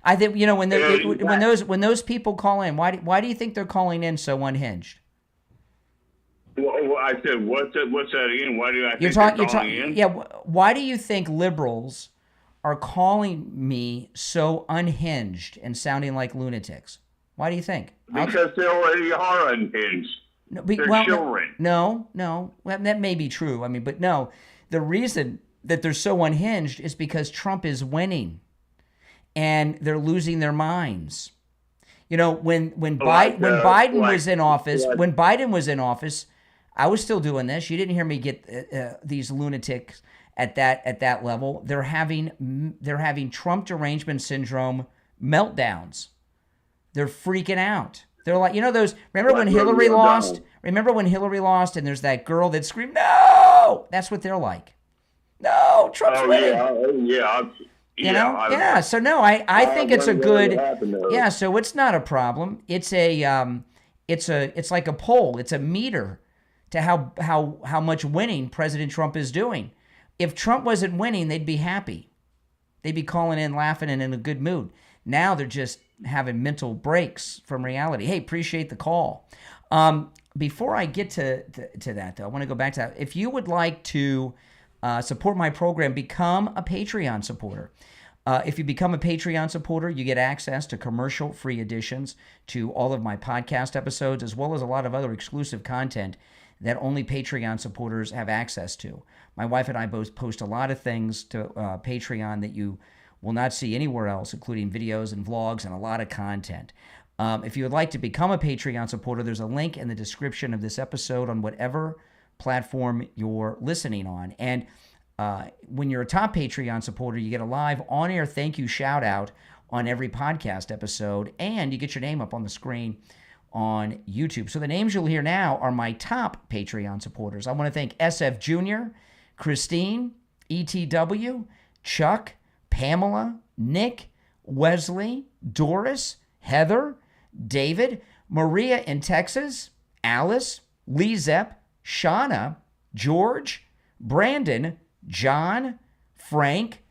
Speaker 1: I think when those people call in, why do you think they're calling in so unhinged?
Speaker 5: Well, I said, what's that again? Why do I think they're calling in?
Speaker 1: Yeah, why do you think liberals are calling me so unhinged and sounding like lunatics? Why do you think?
Speaker 5: Because they already are unhinged. They're children.
Speaker 1: No. Well, that may be true. I mean, but no. The reason that they're so unhinged is because Trump is winning. And they're losing their minds. When Biden was in office, I was still doing this. You didn't hear me get these lunatics at that level. They're having Trump derangement syndrome meltdowns. They're freaking out. They're like, those. Remember when Hillary lost? And there's that girl that screamed, "No!" That's what they're like. No, Trump's winning.
Speaker 5: Yeah.
Speaker 1: So no, I think it's a good. Yeah. So it's not a problem. It's like a poll. It's a meter to how much winning President Trump is doing. If Trump wasn't winning, they'd be happy. They'd be calling in, laughing, and in a good mood. Now they're just having mental breaks from reality. Hey, appreciate the call. Before I get to that, though, I want to go back to that. If you would like to support my program, become a Patreon supporter. If you become a Patreon supporter, you get access to commercial-free editions to all of my podcast episodes, as well as a lot of other exclusive content that only Patreon supporters have access to. My wife and I both post a lot of things to Patreon that you will not see anywhere else, including videos and vlogs and a lot of content. If you would like to become a Patreon supporter, there's a link in the description of this episode on whatever platform you're listening on. And when you're a top Patreon supporter, you get a live on-air thank you shout-out on every podcast episode, and you get your name up on the screen on YouTube. So the names you'll hear now are my top Patreon supporters. I want to thank SFjr, Christine, ETW, Chuck, Pamela, Nick, Wesley, Doris, Heather, David, Maria in Texas, Alice, LeeZep, Shawna, George, Brandon, John, Frank,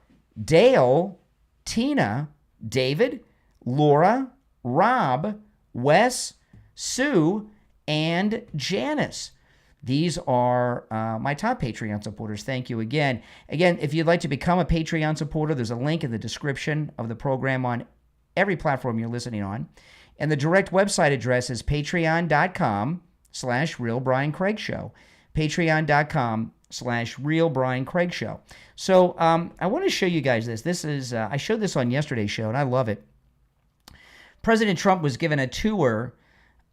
Speaker 1: Dale, Tina, David, Laura, Rob, Wes, Sue, and Janice. These are my top Patreon supporters. Thank you again. Again, if you'd like to become a Patreon supporter, there's a link in the description of the program on every platform you're listening on. And the direct website address is patreon.com/RealBrianCraigShow. Patreon.com/RealBrianCraigShow. So I want to show you guys this. This is I showed this on yesterday's show, and I love it. President Trump was given a tour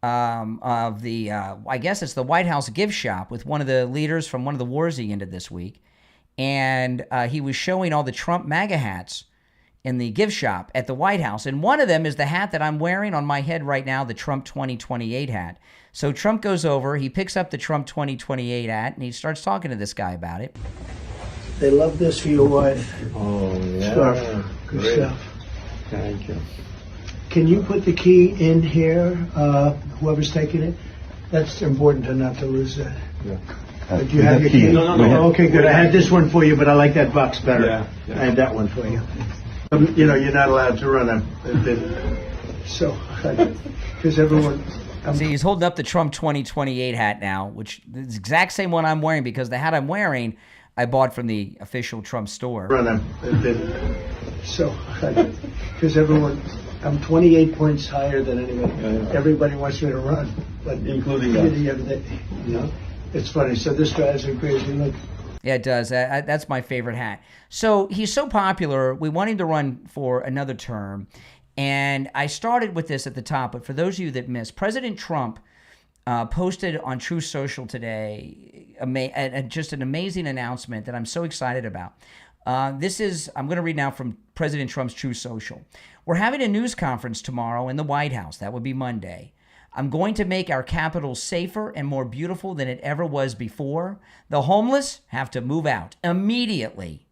Speaker 1: of the, I guess it's the White House gift shop with one of the leaders from one of the wars he ended this week. And he was showing all the Trump MAGA hats in the gift shop at the White House. And one of them is the hat that I'm wearing on my head right now, the Trump 2028 hat. So Trump goes over, he picks up the Trump 2028 hat, and he starts talking to this guy about it.
Speaker 4: They love this for your wife.
Speaker 7: Oh, yeah.
Speaker 4: Scarf. Good
Speaker 7: Great.
Speaker 4: stuff.
Speaker 7: Thank you.
Speaker 4: Can you put the key in here, whoever's taking it? That's important to not to lose that.
Speaker 7: Yeah.
Speaker 4: Do you have your key?
Speaker 7: No.
Speaker 4: Okay, good. I had this one for you, but I like that box better.
Speaker 7: Yeah.
Speaker 4: I had that one for you. You're not allowed to run a so, because everyone...
Speaker 1: See, he's holding up the Trump 2028 hat now, which is the exact same one I'm wearing, because the hat I'm wearing I bought from the official Trump store.
Speaker 4: So, because everyone... I'm 28 points higher than anybody. Everybody wants me to run, but
Speaker 7: including
Speaker 4: that. It's funny. So this drives me crazy. Look.
Speaker 1: Yeah, it does. That's my favorite hat. So he's so popular, we want him to run for another term. And I started with this at the top, but for those of you that missed, President Trump posted on Truth Social today just an amazing announcement that I'm so excited about. I'm going to read now from President Trump's Truth Social. We're having a news conference tomorrow in the White House. That would be Monday. I'm going to make our Capitol safer and more beautiful than it ever was before. The homeless have to move out immediately.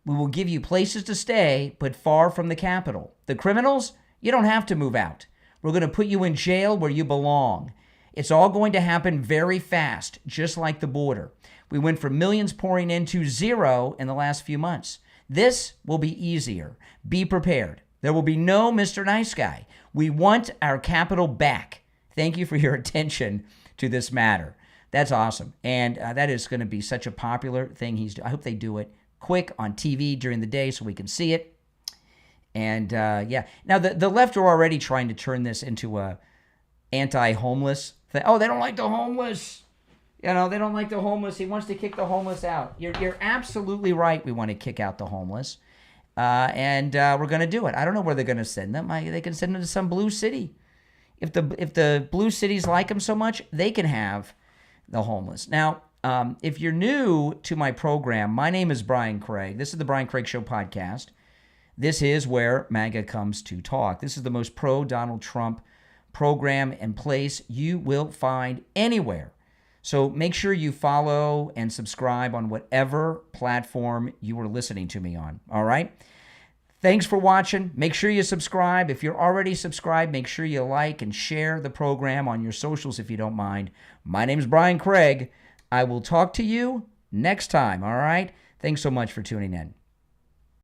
Speaker 1: We will give you places to stay, but far from the Capitol. The criminals, you don't have to move out. We're going to put you in jail where you belong. It's all going to happen very fast, just like the border. We went from millions pouring in to zero in the last few months. This will be easier. Be prepared. There will be no Mr. Nice Guy. We want our Capitol back. Thank you for your attention to this matter. That's awesome. And that is going to be such a popular thing he's doing. I hope they do it quick on TV during the day so we can see it. And yeah. Now, the left are already trying to turn this into a anti-homeless thing. Oh, they don't like the homeless. They don't like the homeless. He wants to kick the homeless out. You're absolutely right. We want to kick out the homeless. And we're going to do it. I don't know where they're going to send them. They can send them to some blue city. If the blue cities like them so much, they can have the homeless. Now, if you're new to my program, my name is Brian Craig. This is the Brian Craig Show podcast. This is where MAGA comes to talk. This is the most pro-Donald Trump program and place you will find anywhere. So make sure you follow and subscribe on whatever platform you are listening to me on. All right? Thanks for watching. Make sure you subscribe. If you're already subscribed, make sure you like and share the program on your socials if you don't mind. My name is Brian Craig. I will talk to you next time. All right? Thanks so much for tuning in.